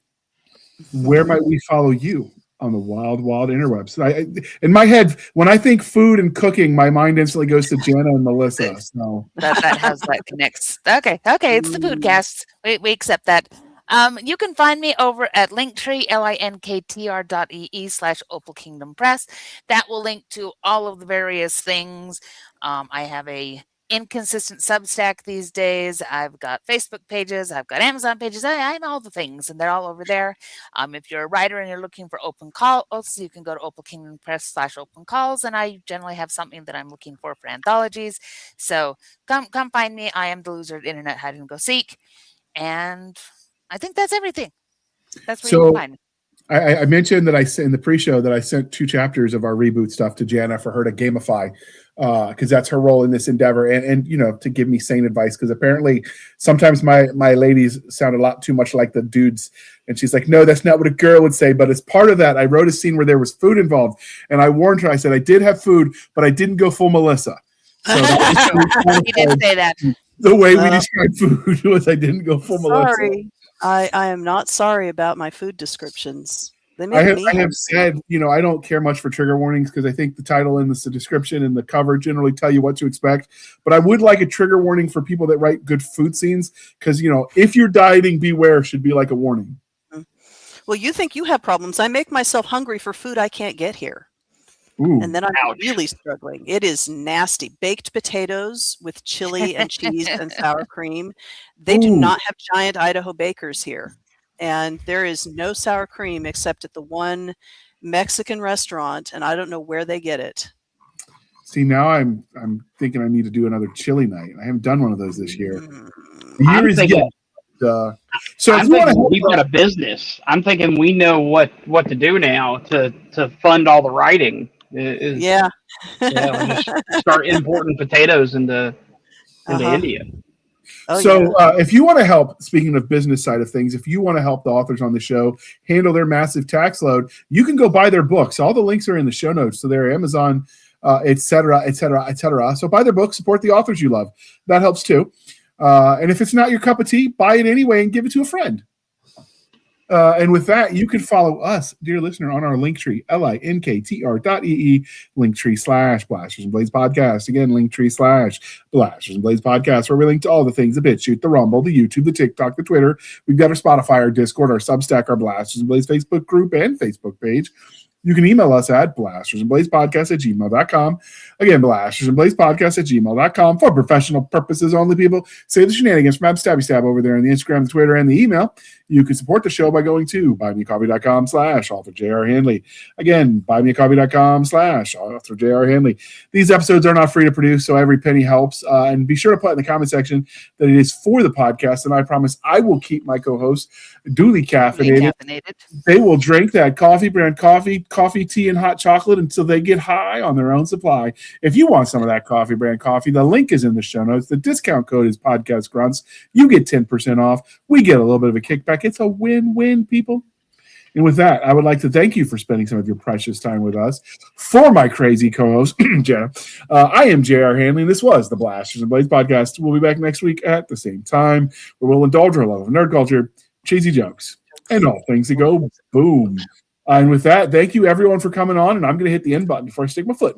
where might we follow you on the Wild Wild Interwebs? In my head, when I think food and cooking, my mind instantly goes to Jana and Melissa. So that has that connects. Okay, it's the Foodcast. We accept that. You can find me over at Linktree, linktr.ee/Opal Kingdom Press. That will link to all of the various things. I have a inconsistent Substack these days. I've got Facebook pages. I've got Amazon pages. I have all the things, and they're all over there. If you're a writer and you're looking for open calls, you can go to Opal Kingdom Press/open calls, and I generally have something that I'm looking for anthologies. So come find me. I am the loser at Internet Hide and Go Seek, and I think that's everything. That's where you can find me. I mentioned that in the pre-show that I sent 2 chapters of our reboot stuff to Jana for her to gamify, because that's her role in this endeavor, and to give me sane advice, because apparently sometimes my ladies sound a lot too much like the dudes, and she's like, no, that's not what a girl would say. But as part of that, I wrote a scene where there was food involved, and I warned her. I said I did have food, but I didn't go full Melissa. So you did say that. The way we described food was I didn't go full Melissa. Sorry. I am not sorry about my food descriptions. They make I have said, I don't care much for trigger warnings because I think the title and the description and the cover generally tell you what to expect. But I would like a trigger warning for people that write good food scenes because, if you're dieting, beware should be like a warning. Well, you think you have problems. I make myself hungry for food I can't get here. Ooh, and then I'm really struggling. It is nasty. Baked potatoes with chili and cheese and sour cream. They do not have giant Idaho bakers here. And there is no sour cream except at the one Mexican restaurant, and I don't know where they get it. See, now I'm thinking I need to do another chili night. I haven't done one of those this year. So if I'm you want to thinking help, we've got a business. I'm thinking we know what to do now to fund all the writing. Yeah. We'll just start importing potatoes into Uh-huh. India. Oh, so if you want to help, speaking of business side of things, if you want to help the authors on the show handle their massive tax load, you can go buy their books. All the links are in the show notes. So they're Amazon, et cetera, et cetera, et cetera. So buy their books, support the authors you love. That helps too. And if it's not your cup of tea, buy it anyway and give it to a friend. And with that, you can follow us, dear listener, on our Linktree, linktr.ee, Linktree/Blasters and Blades Podcast. Again, Linktree/Blasters and Blades Podcast, where we link to all the things, the BitChute, the Rumble, the YouTube, the TikTok, the Twitter. We've got our Spotify, our Discord, our Substack, our Blasters and Blades Facebook group and Facebook page. You can email us at blastersandbladespodcast@gmail.com. Again, blastersandbladespodcast@gmail.com for professional purposes only, people. Save the shenanigans from Stabby Stab over there on the Instagram, the Twitter, and the email. You can support the show by going to buymeacoffee.com/author J.R. Handley. Again, buymeacoffee.com/author J.R. Handley. These episodes are not free to produce, so every penny helps. And be sure to put in the comment section that it is for the podcast, and I promise I will keep my co-hosts duly caffeinated. They will drink that coffee brand coffee, tea, and hot chocolate until they get high on their own supply. If you want some of that coffee brand coffee, the link is in the show notes. The discount code is Podcast Grunts. You get 10% off. We get a little bit of a kickback. It's a win-win, people. And with that, I would like to thank you for spending some of your precious time with us. For my crazy co-host, Jana, I am J.R. Handley, and this was the Blasters and Blades Podcast. We'll be back next week at the same time, where we'll indulge our love of nerd culture, cheesy jokes, and all things that go boom. And with that, thank you everyone for coming on, and I'm going to hit the end button before I stick my foot